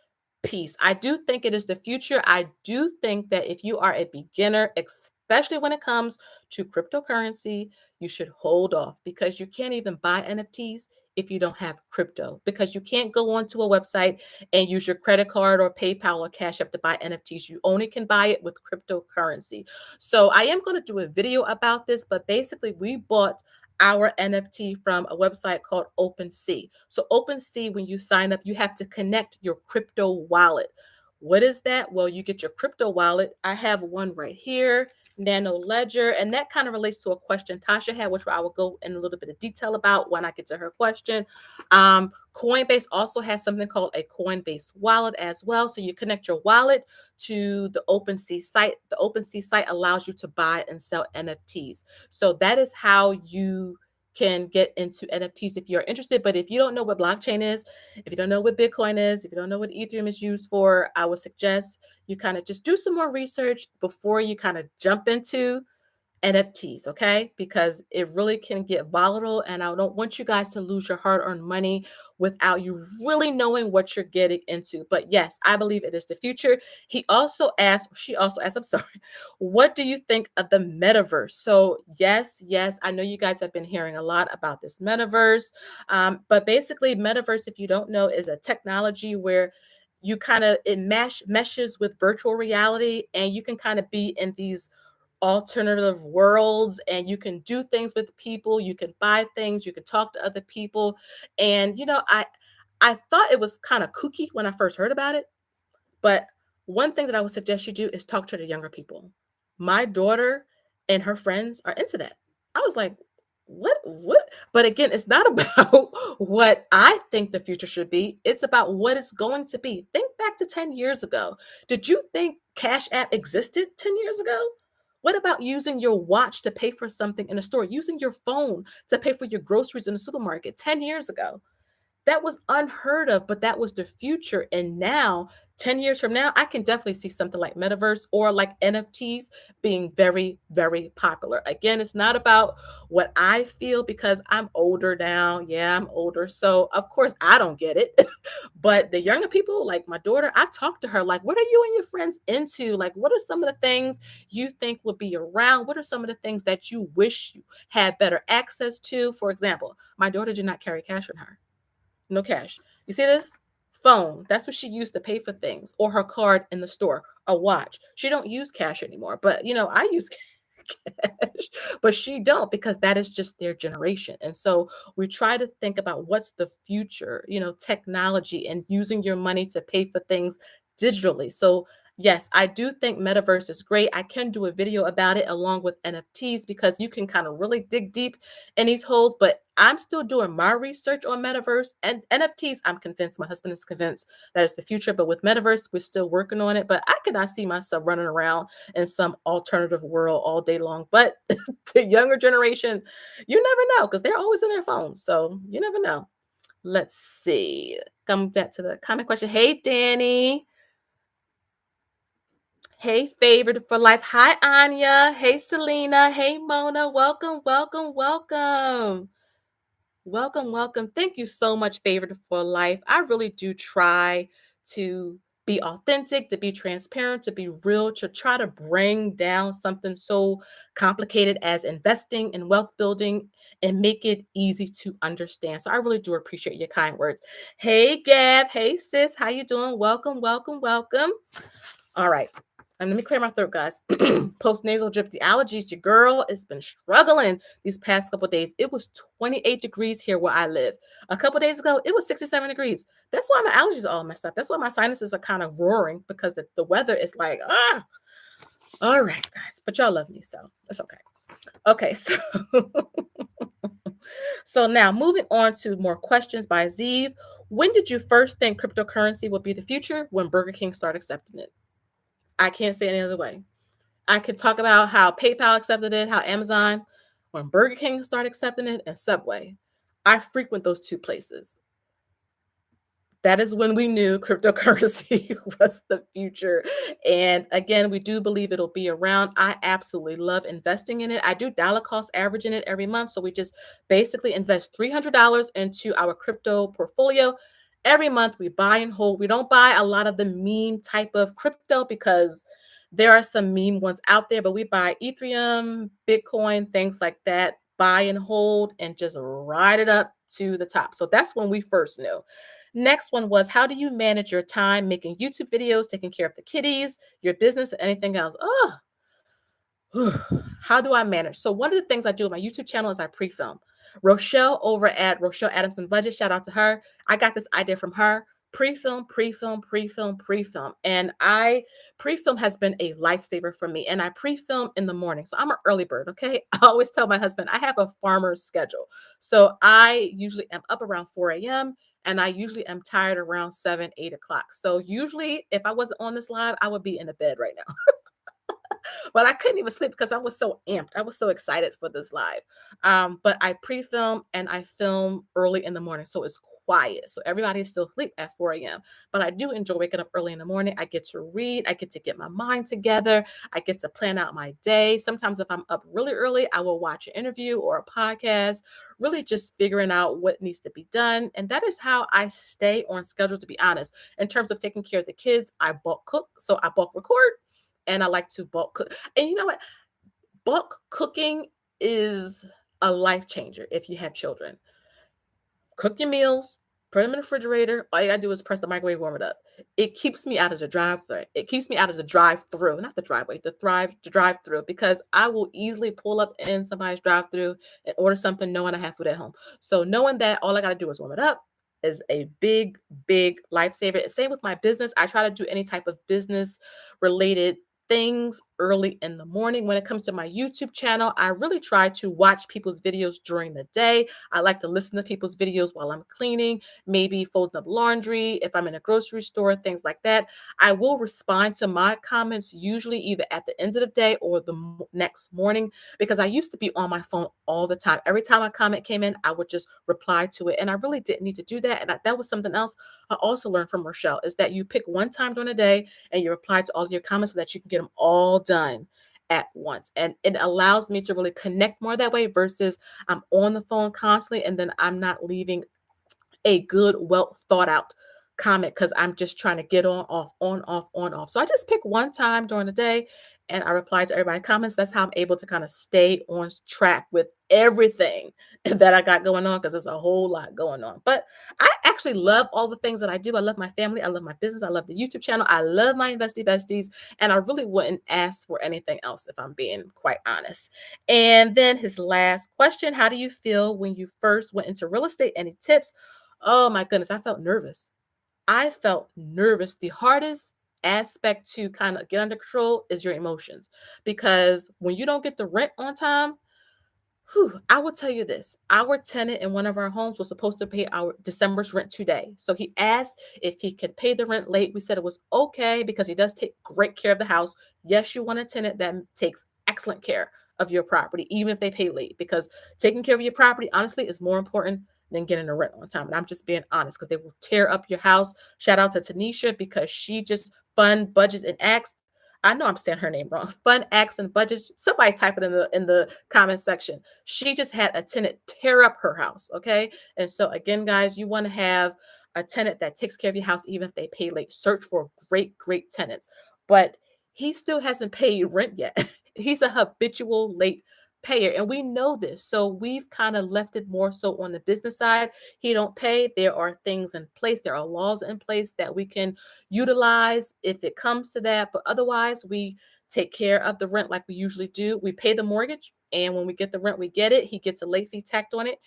piece. I do think it is the future. I do think that if you are a beginner, especially when it comes to cryptocurrency, you should hold off, because you can't even buy NFTs if you don't have crypto, because you can't go onto a website and use your credit card or PayPal or Cash App to buy NFTs. You only can buy it with cryptocurrency. So I am going to do a video about this, but basically we bought our NFT from a website called OpenSea. So OpenSea, when you sign up, you have to connect your crypto wallet. What is that? Well, you get your crypto wallet. I have one right here, Nano Ledger, and that kind of relates to a question Tasha had, which I will go in a little bit of detail about when I get to her question. Coinbase also has something called a Coinbase wallet as well. So you connect your wallet to the OpenSea site. The OpenSea site allows you to buy and sell NFTs. So that is how you can get into NFTs if you're interested. But if you don't know what blockchain is, if you don't know what Bitcoin is, if you don't know what Ethereum is used for, I would suggest you kind of just do some more research before you kind of jump into NFTs, okay? Because it really can get volatile, and I don't want you guys to lose your hard-earned money without you really knowing what you're getting into. But yes, I believe it is the future. She also asked, I'm sorry, what do you think of the metaverse? So yes, I know you guys have been hearing a lot about this metaverse. But basically, metaverse, if you don't know, is a technology where it meshes with virtual reality, and you can kind of be in these alternative worlds, and you can do things with people, you can buy things, you can talk to other people. And I thought it was kind of kooky when I first heard about it, but one thing that I would suggest you do is talk to the younger people. My daughter and her friends are into that. I was like, what? But again, it's not about what I think the future should be. It's about what it's going to be. Think back to 10 years ago. Did you think Cash App existed 10 years ago? What about using your watch to pay for something in a store, using your phone to pay for your groceries in the supermarket 10 years ago? That was unheard of, but that was the future. And now, 10 years from now, I can definitely see something like metaverse or like NFTs being very, very popular. Again, it's not about what I feel because I'm older now. Yeah, I'm older. So, of course, I don't get it. But the younger people, like my daughter, I talk to her like, what are you and your friends into? Like, what are some of the things you think would be around? What are some of the things that you wish you had better access to? For example, my daughter did not carry cash on her. No cash. You see this? Phone. That's what she used to pay for things, or her card in the store, a watch. She don't use cash anymore, but I use cash, but she don't because that is just their generation. And so we try to think about what's the future, technology and using your money to pay for things digitally. So yes, I do think metaverse is great. I can do a video about it along with NFTs because you can kind of really dig deep in these holes, but I'm still doing my research on metaverse and NFTs. I'm convinced, my husband is convinced that it's the future, but with metaverse, we're still working on it. But I cannot see myself running around in some alternative world all day long. But the younger generation, you never know because they're always in their phones. So you never know. Let's see. Come back to the comment question. Hey, Danny. Hey, Favored for Life. Hi, Anya. Hey, Selena. Hey, Mona. Welcome, welcome, welcome. Welcome, welcome. Thank you so much, Favored for Life. I really do try to be authentic, to be transparent, to be real, to try to bring down something so complicated as investing and wealth building and make it easy to understand. So I really do appreciate your kind words. Hey, Gab. Hey, sis. How you doing? Welcome, welcome, welcome. All right. And let me clear my throat, guys. Post-nasal drip, the allergies, your girl has been struggling these past couple of days. It was 28 degrees here where I live. A couple of days ago, it was 67 degrees. That's why my allergies are all messed up. That's why my sinuses are kind of roaring because the weather is like, all right, guys. But y'all love me, so it's okay. Okay, so so now moving on to more questions by Zeev. When did you first think cryptocurrency would be the future? When Burger King started accepting it. I can't say it any other way. I could talk about how PayPal accepted it, how Amazon, when Burger King started accepting it, and Subway. I frequent those two places. That is when we knew cryptocurrency was the future. And again, we do believe it'll be around. I absolutely love investing in it. I do dollar cost average in it every month. So we just basically invest $300 into our crypto portfolio. Every month we buy and hold. We don't buy a lot of the meme type of crypto because there are some meme ones out there, but we buy Ethereum, Bitcoin, things like that, buy and hold, and just ride it up to the top. So that's when we first knew. Next one was, how do you manage your time making YouTube videos, taking care of the kiddies, your business, or anything else? Oh, how do I manage? So one of the things I do with my YouTube channel is I pre-film. Rochelle over at Rochelle Adamson Budget, shout out to her. I got this idea from her. Pre-film, pre-film, pre-film, pre-film. And pre-film has been a lifesaver for me. And I pre-film in the morning. So I'm an early bird, okay? I always tell my husband, I have a farmer's schedule. So I usually am up around 4 a.m. and I usually am tired around 7, 8 o'clock. So usually if I wasn't on this live, I would be in the bed right now. But I couldn't even sleep because I was so amped. I was so excited for this live. But I pre-film and I film early in the morning. So it's quiet. So everybody is still asleep at 4 a.m. But I do enjoy waking up early in the morning. I get to read. I get to get my mind together. I get to plan out my day. Sometimes if I'm up really early, I will watch an interview or a podcast, really just figuring out what needs to be done. And that is how I stay on schedule, to be honest. In terms of taking care of the kids, I bulk cook. So I bulk record and I like to bulk cook. And you know what? Bulk cooking is a life changer if you have children. Cook your meals, put them in the refrigerator. All you gotta do is press the microwave, warm it up. It keeps me out of the drive-thru. It keeps me out of the drive-through, not the driveway, the drive-through, because I will easily pull up in somebody's drive-through and order something knowing I have food at home. So knowing that all I gotta do is warm it up is a big, big lifesaver. Same with my business. I try to do any type of business related things early in the morning. When it comes to my YouTube channel, I really try to watch people's videos during the day. I like to listen to people's videos while I'm cleaning, maybe folding up laundry, if I'm in a grocery store, things like that. I will respond to my comments usually either at the end of the day or the next morning, because I used to be on my phone all the time. Every time a comment came in, I would just reply to it. And I really didn't need to do that. And that was something else I also learned from Rochelle, is that you pick one time during the day and you reply to all of your comments so that you can get them all done at once. And it allows me to really connect more that way versus I'm on the phone constantly and then I'm not leaving a good, well thought out comment because I'm just trying to get on, off, on, off, on, off. So I just pick one time during the day and I reply to everybody's comments. That's how I'm able to kind of stay on track with everything that I got going on, because there's a whole lot going on. But I actually love all the things that I do. I love my family. I love my business. I love the YouTube channel. I love my Investie Besties. And I really wouldn't ask for anything else if I'm being quite honest. And then his last question: how do you feel when you first went into real estate? Any tips? Oh my goodness, I felt nervous. I felt nervous. The hardest aspect to kind of get under control is your emotions, because when you don't get the rent on time, whew, I will tell you this. Our tenant in one of our homes was supposed to pay our December's rent today. So he asked if he could pay the rent late. We said it was okay because he does take great care of the house. Yes, you want a tenant that takes excellent care of your property, even if they pay late, because taking care of your property, honestly, is more important than getting the rent on time. And I'm just being honest, because they will tear up your house. Shout out to Tanisha, because she just fund budgets and acts. I know I'm saying her name wrong. Fun acts and budgets. Somebody type it in the comment section. She just had a tenant tear up her house. Okay. And so again, guys, you want to have a tenant that takes care of your house, even if they pay late. Search for great, great tenants. But he still hasn't paid rent yet. He's a habitual late payer, and we know this. So we've kind of left it more so on the business side. He don't pay. There are things in place. There are laws in place that we can utilize if it comes to that. But otherwise, we take care of the rent like we usually do. We pay the mortgage, and when we get the rent, we get it. He gets a late fee tacked on it.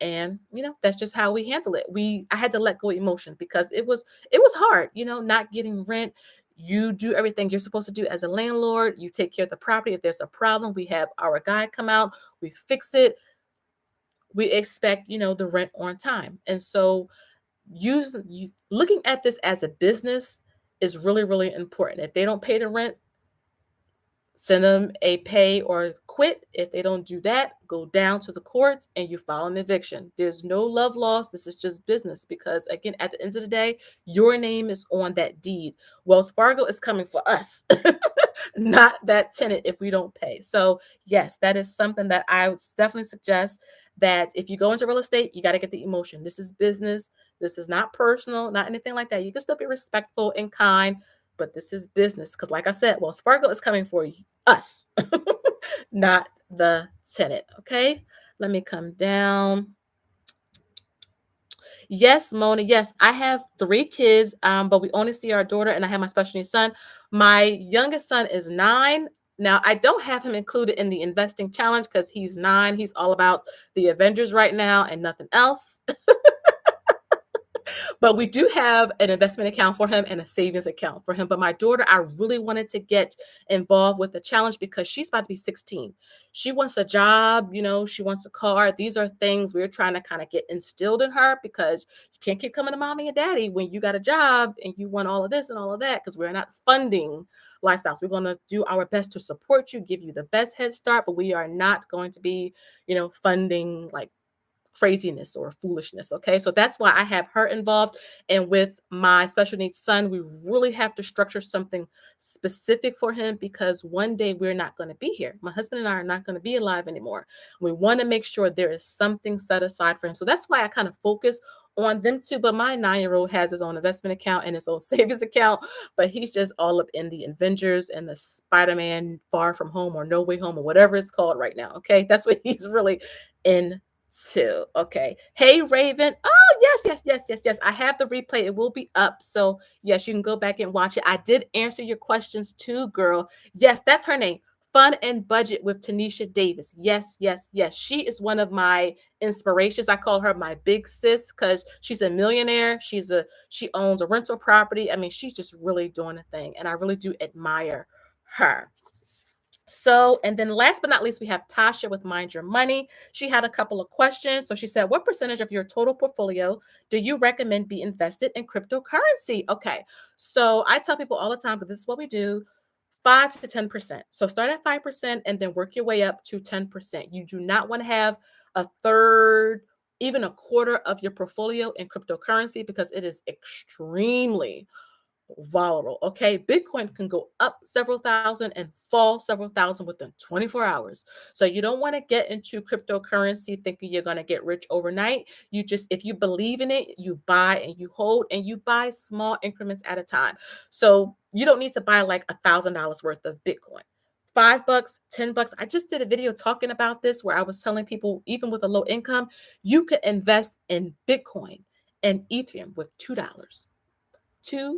And that's just how we handle it. I had to let go of emotion because it was hard, not getting rent. You do everything you're supposed to do as a landlord. You take care of the property. If there's a problem, we have our guy come out, we fix it. We expect, the rent on time. And so looking at this as a business is really, really important. If they don't pay the rent, send them a pay or quit. If they don't do that, go down to the courts and you file an eviction. There's no love lost. This is just business, because again, at the end of the day, your name is on that deed. Wells Fargo is coming for us, not that tenant if we don't pay. So yes, that is something that I would definitely suggest, that if you go into real estate, you got to get the emotion. This is business. This is not personal, not anything like that. You can still be respectful and kind, but this is business. Because like I said, Wells Fargo is coming for us, not the tenant. Okay, let me come down. Yes, Mona. Yes, I have 3 kids, but we only see our daughter, and I have my special needs son. My youngest son is 9. Now, I don't have him included in the investing challenge because he's 9. He's all about the Avengers right now and nothing else. But we do have an investment account for him and a savings account for him. But my daughter, I really wanted to get involved with the challenge because she's about to be 16. She wants a job, she wants a car. These are things we're trying to kind of get instilled in her, because you can't keep coming to mommy and daddy when you got a job and you want all of this and all of that, because we're not funding lifestyles. We're going to do our best to support you, give you the best head start, but we are not going to be, funding like craziness or foolishness. Okay. So that's why I have her involved. And with my special needs son, we really have to structure something specific for him, because one day we're not going to be here. My husband and I are not going to be alive anymore. We want to make sure there is something set aside for him. So that's why I kind of focus on them too. But my 9-year-old has his own investment account and his own savings account, but he's just all up in the Avengers and the Spider-Man Far From Home or No Way Home or whatever it's called right now. Okay. That's what he's really into. 2. Okay. Hey, Raven. Oh, yes, yes, yes, yes, yes. I have the replay. It will be up. So, yes, you can go back and watch it. I did answer your questions too, girl. Yes, that's her name. Fun and Budget with Tanisha Davis. Yes, yes, yes. She is one of my inspirations. I call her my big sis because she's a millionaire. She owns a rental property. I mean, she's just really doing a thing, and I really do admire her. So, and then last but not least, we have Tasha with Mind Your Money. She had a couple of questions. So she said, what percentage of your total portfolio do you recommend be invested in cryptocurrency? Okay. So I tell people all the time, but this is what we do, 5 to 10%. So start at 5% and then work your way up to 10%. You do not want to have a third, even a quarter of your portfolio in cryptocurrency because it is extremely volatile. Okay. Bitcoin can go up several thousand and fall several thousand within 24 hours. So you don't want to get into cryptocurrency thinking you're going to get rich overnight. You just, if you believe in it, you buy and you hold and you buy small increments at a time. So you don't need to buy like $1,000 worth of Bitcoin. $5, $10. I just did a video talking about this where I was telling people, even with a low income, you could invest in Bitcoin and Ethereum with $2. $2.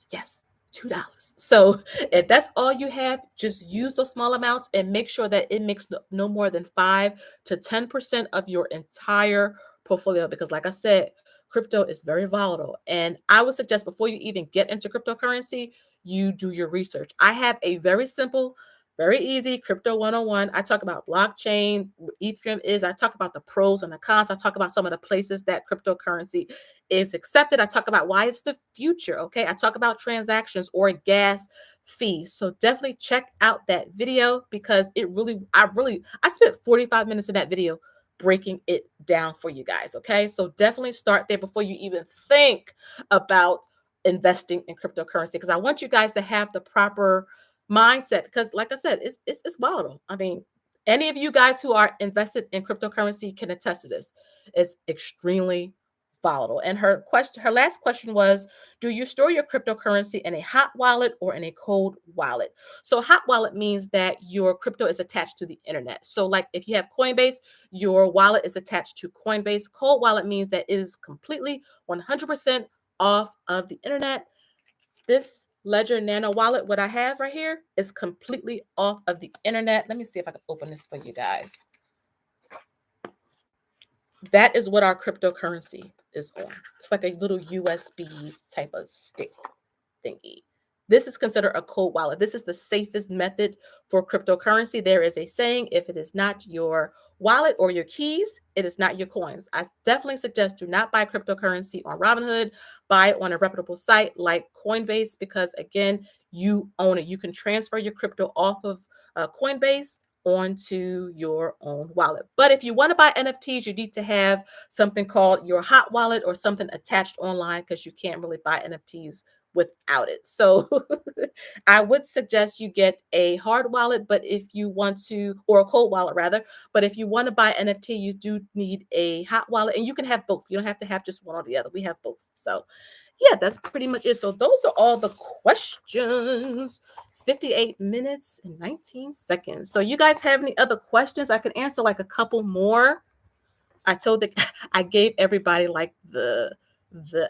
Yes, $2. So if that's all you have, just use those small amounts and make sure that it makes no more than 5 to 10% of your entire portfolio. Because, like I said, crypto is very volatile. And I would suggest before you even get into cryptocurrency, you do your research. I have a very simple, very easy crypto 101. I talk about blockchain, what Ethereum is. I talk about the pros and the cons. I talk about some of the places that cryptocurrency is accepted. I talk about why it's the future. Okay. I talk about transactions or gas fees. So definitely check out that video because I spent 45 minutes in that video breaking it down for you guys. Okay. So definitely start there before you even think about investing in cryptocurrency because I want you guys to have the proper mindset because like I said, it's volatile. I mean, any of you guys who are invested in cryptocurrency can attest to this. It's extremely volatile. And her last question was, do you store your cryptocurrency in a hot wallet or in a cold wallet? So hot wallet means that your crypto is attached to the internet. So like if you have Coinbase, your wallet is attached to Coinbase. Cold wallet means that it is completely 100% off of the internet. This Ledger Nano wallet, what I have right here, is completely off of the internet. Let me see if I can open this for you guys. That is what our cryptocurrency is on. It's like a little USB type of stick thingy. This is considered a cold wallet. This is the safest method for cryptocurrency. There is a saying, if it is not your wallet or your keys, it is not your coins. I definitely suggest do not buy cryptocurrency on Robinhood. Buy it on a reputable site like Coinbase because, again, you own it. You can transfer your crypto off of Coinbase onto your own wallet. But if you want to buy NFTs, you need to have something called your hot wallet or something attached online because you can't really buy NFTs without it. So I would suggest you get a hard wallet, but if you want to, or a cold wallet rather, but if you want to buy NFT, you do need a hot wallet and you can have both. You don't have to have just one or the other. We have both. So yeah, that's pretty much it. So those are all the questions. It's 58 minutes and 19 seconds. So you guys have any other questions? I could answer like a couple more. I told the I gave everybody like the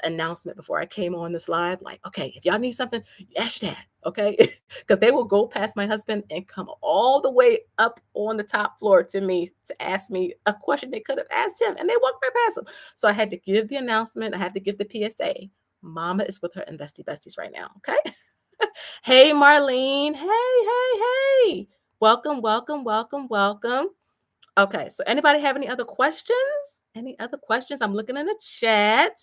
announcement before I came on this live. Like, okay, if y'all need something, you ask your dad, okay? Because they will go past my husband and come all the way up on the top floor to me to ask me a question they could have asked him, and they walked right past him. So I had to give the announcement. I had to give the PSA. Mama is with her Investie Besties right now, okay? Hey, Marlene. Hey. Welcome, welcome, welcome, welcome. Okay, so anybody have any other questions? Any other questions? I'm looking in the chat.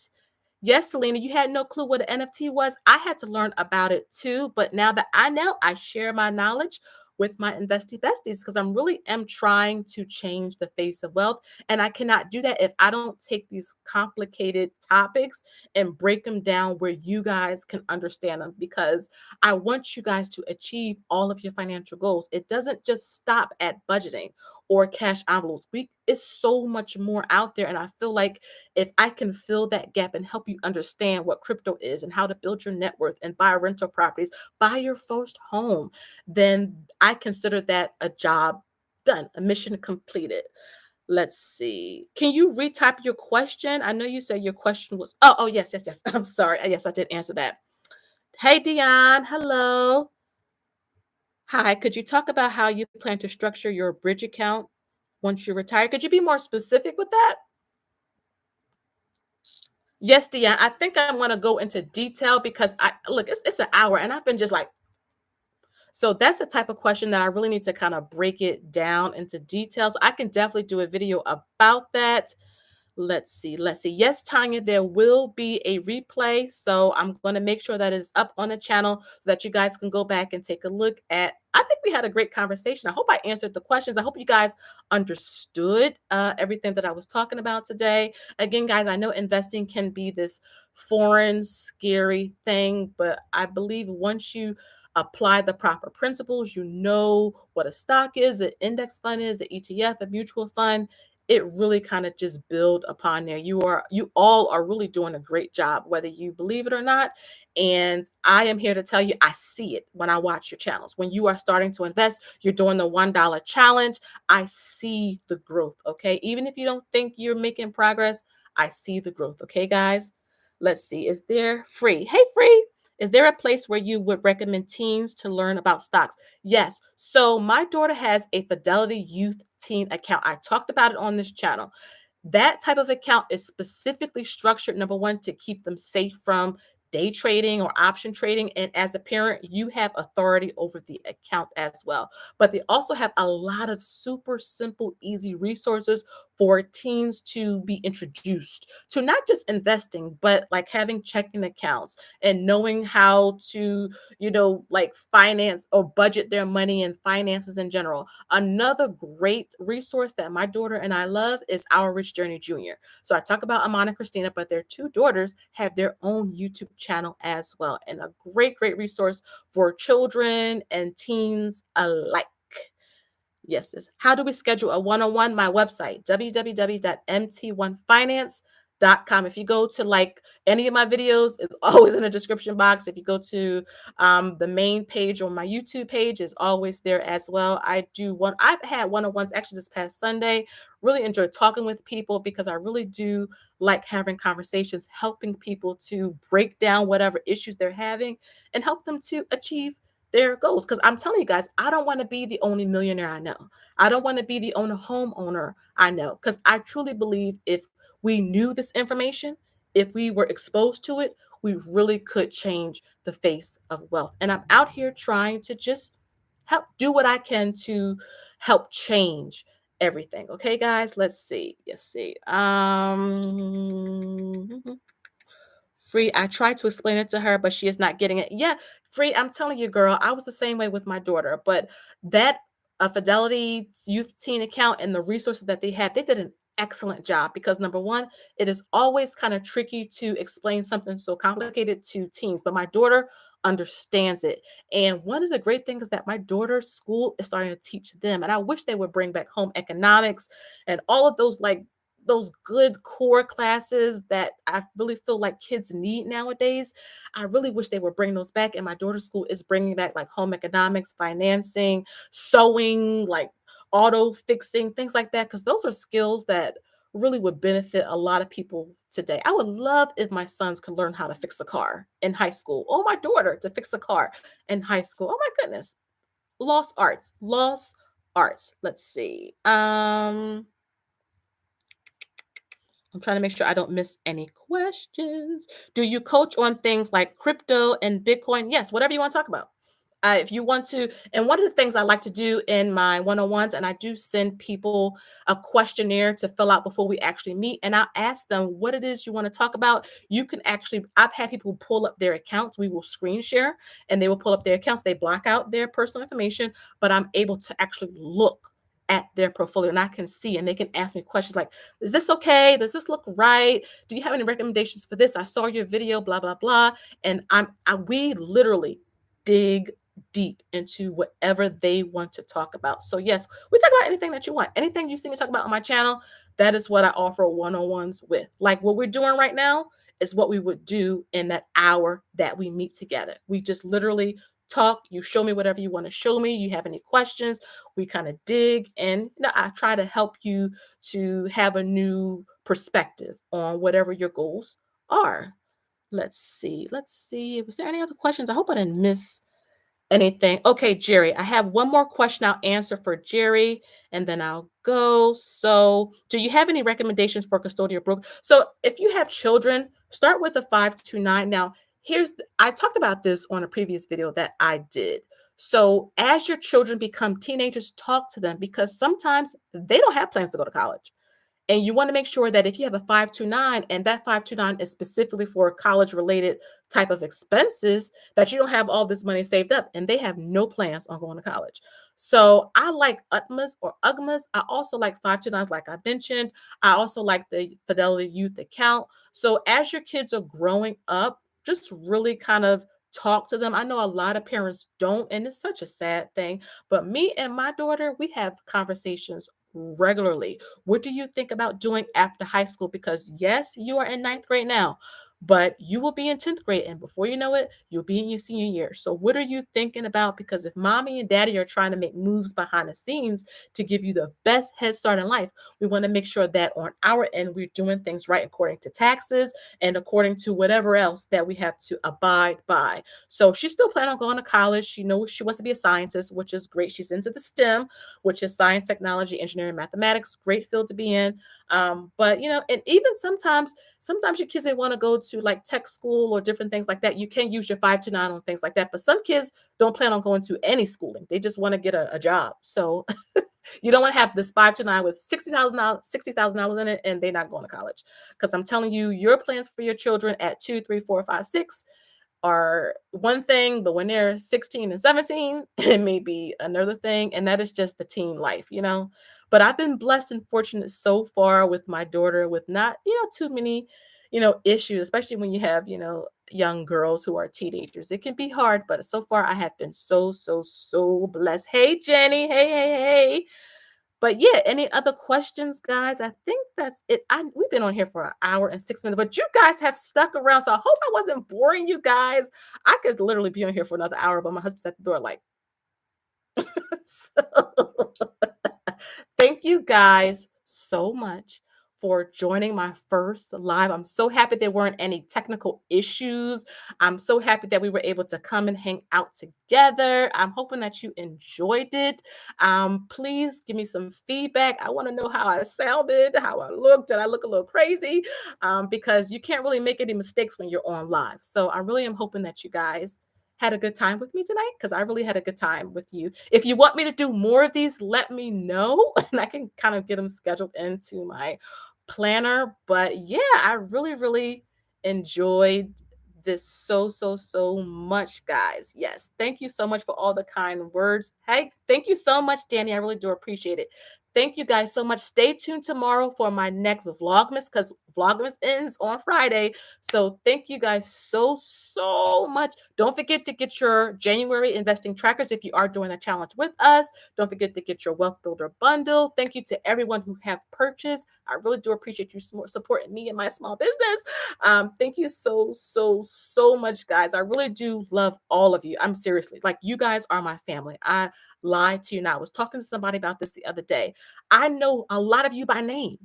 Yes, Selena, you had no clue what an NFT was. I had to learn about it too, but now that I know, I share my knowledge with my Investie Besties because I'm really am trying to change the face of wealth. And I cannot do that if I don't take these complicated topics and break them down where you guys can understand them because I want you guys to achieve all of your financial goals. It doesn't just stop at budgeting or cash envelopes. It's so much more out there. And I feel like if I can fill that gap and help you understand what crypto is and how to build your net worth and buy rental properties, buy your first home, then I consider that a job done, a mission completed. Let's see. Can you retype your question? I know you said your question was oh, yes, yes, yes. I'm sorry. Yes, I did answer that. Hey, Dion. Hello. Hi. Could you talk about how you plan to structure your bridge account once you retire? Could you be more specific with that? Yes, Dion. I think I want to go into detail because I look, it's an hour and I've been just like, so that's the type of question that I really need to kind of break it down into details. I can definitely do a video about that. Let's see. Let's see. Yes, Tanya, there will be a replay. So I'm going to make sure that it's up on the channel so that you guys can go back and take a look at. I think we had a great conversation. I hope I answered the questions. I hope you guys understood everything that I was talking about today. Again, guys, I know investing can be this foreign, scary thing, but I believe once you apply the proper principles, you know what a stock is, an index fund is, an ETF, a mutual fund, it really kind of just build upon there. You all are really doing a great job, whether you believe it or not. And I am here to tell you, I see it when I watch your channels. When you are starting to invest, you're doing the $1 challenge. I see the growth. Okay. Even if you don't think you're making progress, I see the growth. Okay, guys. Let's see. Is there free? Hey, free. Is there a place where you would recommend teens to learn about stocks? Yes. So my daughter has a Fidelity Youth Teen account. I talked about it on this channel. That type of account is specifically structured, number one, to keep them safe from day trading or option trading. And as a parent, you have authority over the account as well. But they also have a lot of super simple, easy resources for teens to be introduced to not just investing, but like having checking accounts and knowing how to, like finance or budget their money and finances in general. Another great resource that my daughter and I love is Our Rich Journey Junior. So I talk about Amon and Christina, but their two daughters have their own YouTube channel as well. And a great, great resource for children and teens alike. Yes, yes. How do we schedule a one-on-one? My website, www.mt1finance.com. If you go to like any of my videos, it's always in the description box. If you go to the main page or my YouTube page, is always there as well. I've had one-on-ones actually this past Sunday. Really enjoy talking with people because I really do like having conversations, helping people to break down whatever issues they're having and help them to achieve their goals. Because I'm telling you guys, I don't want to be the only millionaire I know. I don't want to be the only homeowner I know. Because I truly believe if we knew this information, if we were exposed to it, we really could change the face of wealth. And I'm out here trying to just help do what I can to help change everything. Okay, guys, let's see. Let's see. Free, I tried to explain it to her, but she is not getting it. Yeah, Free, I'm telling you, girl, I was the same way with my daughter, but that Fidelity Youth Teen account and the resources that they had, they did an excellent job because number one, it is always kind of tricky to explain something so complicated to teens, but my daughter understands it. And one of the great things is that my daughter's school is starting to teach them, and I wish they would bring back home economics and all of those good core classes that I really feel like kids need nowadays. I really wish they would bring those back. And my daughter's school is bringing back like home economics, financing, sewing, like auto fixing, things like that. Because those are skills that really would benefit a lot of people today. I would love if my sons could learn how to fix a car in high school, or my daughter to fix a car in high school. Oh my goodness. Lost arts, lost arts. Let's see. I'm trying to make sure I don't miss any questions. Do you coach on things like crypto and Bitcoin? Yes, whatever you want to talk about. If you want to, and one of the things I like to do in my one-on-ones, and I do send people a questionnaire to fill out before we actually meet, and I'll ask them what it is you want to talk about. You can actually, I've had people pull up their accounts. We will screen share, and they will pull up their accounts. They block out their personal information, but I'm able to actually look at their portfolio and I can see, and they can ask me questions like, is this okay? Does this look right? Do you have any recommendations for this? I saw your video, blah, blah, blah. And we literally dig deep into whatever they want to talk about. So yes, we talk about anything that you want. Anything you see me talk about on my channel, that is what I offer one-on-ones with. Like what we're doing right now is what we would do in that hour that we meet together. We just literally talk, you show me whatever you want to show me. You have any questions, we kind of dig, and I try to help you to have a new perspective on whatever your goals are. Let's see. Let's see. Was there any other questions? I hope I didn't miss anything. Okay, Jerry, I have one more question I'll answer for Jerry, and then I'll go. So, do you have any recommendations for custodial broker? So, if you have children, start with a 529. Now, I talked about this on a previous video that I did. So, as your children become teenagers, talk to them because sometimes they don't have plans to go to college. And you want to make sure that if you have a 529 and that 529 is specifically for college related type of expenses, that you don't have all this money saved up and they have no plans on going to college. So I like UTMAs or UGMAs. I also like 529s, like I mentioned. I also like the Fidelity Youth account. So as your kids are growing up, just really kind of talk to them. I know a lot of parents don't, and it's such a sad thing. But me and my daughter, we have conversations regularly. What do you think about doing after high school? Because yes, you are in ninth grade now, but you will be in 10th grade. And before you know it, you'll be in your senior year. So what are you thinking about? Because if mommy and daddy are trying to make moves behind the scenes to give you the best head start in life, we want to make sure that on our end, we're doing things right according to taxes and according to whatever else that we have to abide by. So she's still planning on going to college. She knows she wants to be a scientist, which is great. She's into the STEM, which is science, technology, engineering, mathematics. Great field to be in. But and even sometimes your kids may want to go to like tech school or different things like that. You can use your 529 on things like that. But some kids don't plan on going to any schooling. They just want to get a job. So you don't want to have this 529 with $60,000 in it, and they're not going to college. Because I'm telling you, your plans for your children at 2, 3, 4, 5, 6 are one thing, but when they're 16 and 17, it may be another thing. And that is just the teen life. But I've been blessed and fortunate so far with my daughter with not, too many, issues, especially when you have, young girls who are teenagers. It can be hard, but so far I have been so, so, so blessed. Hey, Jenny. Hey, hey, hey. But yeah, any other questions, guys? I think that's it. We've been on here for an hour and 6 minutes, but you guys have stuck around. So I hope I wasn't boring you guys. I could literally be on here for another hour, but my husband's at the door, like, so thank you guys so much for joining my first live. I'm so happy there weren't any technical issues. I'm so happy that we were able to come and hang out together. I'm hoping that you enjoyed it. Please give me some feedback. I want to know how I sounded, how I looked. Did I look a little crazy? Because you can't really make any mistakes when you're on live. So I really am hoping that you guys had a good time with me tonight because I really had a good time with you. If you want me to do more of these, let me know and I can kind of get them scheduled into my planner. But yeah, I really, really enjoyed this so, so, so much, guys. Yes. Thank you so much for all the kind words. Hey, thank you so much, Danny. I really do appreciate it. Thank you guys so much. Stay tuned tomorrow for my next Vlogmas because Vlogmas ends on Friday. So thank you guys so, so much. Don't forget to get your January investing trackers if you are doing a challenge with us. Don't forget to get your Wealth Builder bundle. Thank you to everyone who have purchased. I really do appreciate you supporting me and my small business. Thank you so, so, so much, guys. I really do love all of you. I'm seriously, like, you guys are my family. I lied to you now. I was talking to somebody about this the other day. I know a lot of you by name.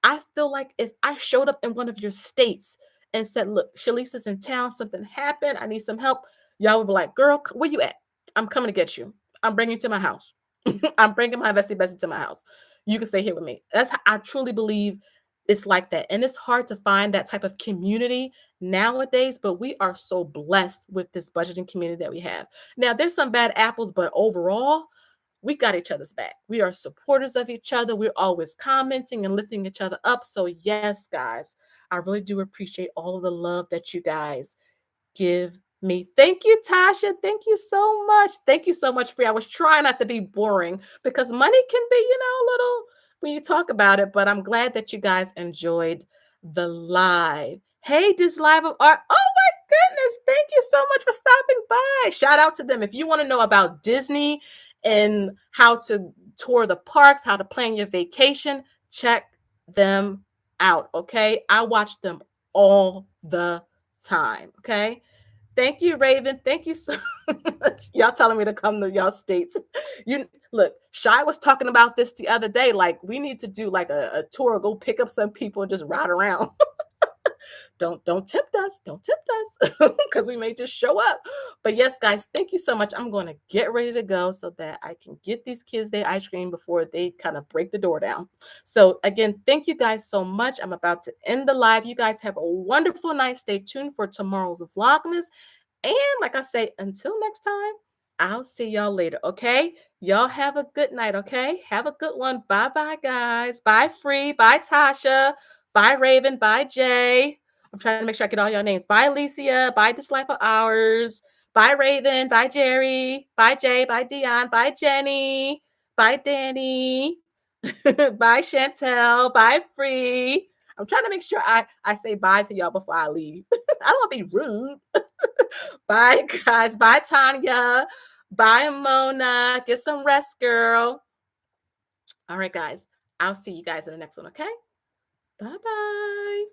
I feel like if I showed up in one of your states and said, "Look, Shalisa's in town, something happened, I need some help," y'all would be like, "Girl, where you at? I'm coming to get you. I'm bringing you to my house. I'm bringing my Investie Bestie to my house. You can stay here with me." That's how I truly believe it's like that. And it's hard to find that type of community nowadays, but we are so blessed with this budgeting community that we have. Now, there's some bad apples, but overall, we got each other's back. We are supporters of each other. We're always commenting and lifting each other up. So, yes, guys, I really do appreciate all of the love that you guys give me. Thank you, Tasha. Thank you so much. Thank you so much, Free. I was trying not to be boring because money can be, a little when you talk about it, but I'm glad that you guys enjoyed the live. Hey, this live of art. Oh my goodness. Thank you so much for stopping by. Shout out to them. If you want to know about Disney and how to tour the parks, how to plan your vacation, check them out. Okay. I watch them all the time. Okay. Thank you, Raven. Thank you so much. Y'all telling me to come to y'all states. You look, Shy was talking about this the other day. Like, we need to do like a tour, go pick up some people and just ride around. Don't tempt us. Don't tempt us because we may just show up. But yes, guys, thank you so much. I'm going to get ready to go so that I can get these kids their ice cream before they kind of break the door down. So again, thank you guys so much. I'm about to end the live. You guys have a wonderful night. Stay tuned for tomorrow's Vlogmas. And like I say, until next time, I'll see y'all later. Okay. Y'all have a good night. Okay. Have a good one. Bye bye, guys. Bye, Free. Bye, Tasha. Bye, Raven. Bye, Jay. I'm trying to make sure I get all your names. Bye, Alicia. Bye, This Life of Ours. Bye, Raven. Bye, Jerry. Bye, Jay. Bye, Dion. Bye, Jenny. Bye, Danny. Bye, Chantel. Bye, Free. I'm trying to make sure I say bye to y'all before I leave. I don't want to be rude. Bye, guys. Bye, Tanya. Bye, Mona. Get some rest, girl. All right, guys. I'll see you guys in the next one, okay? Bye-bye.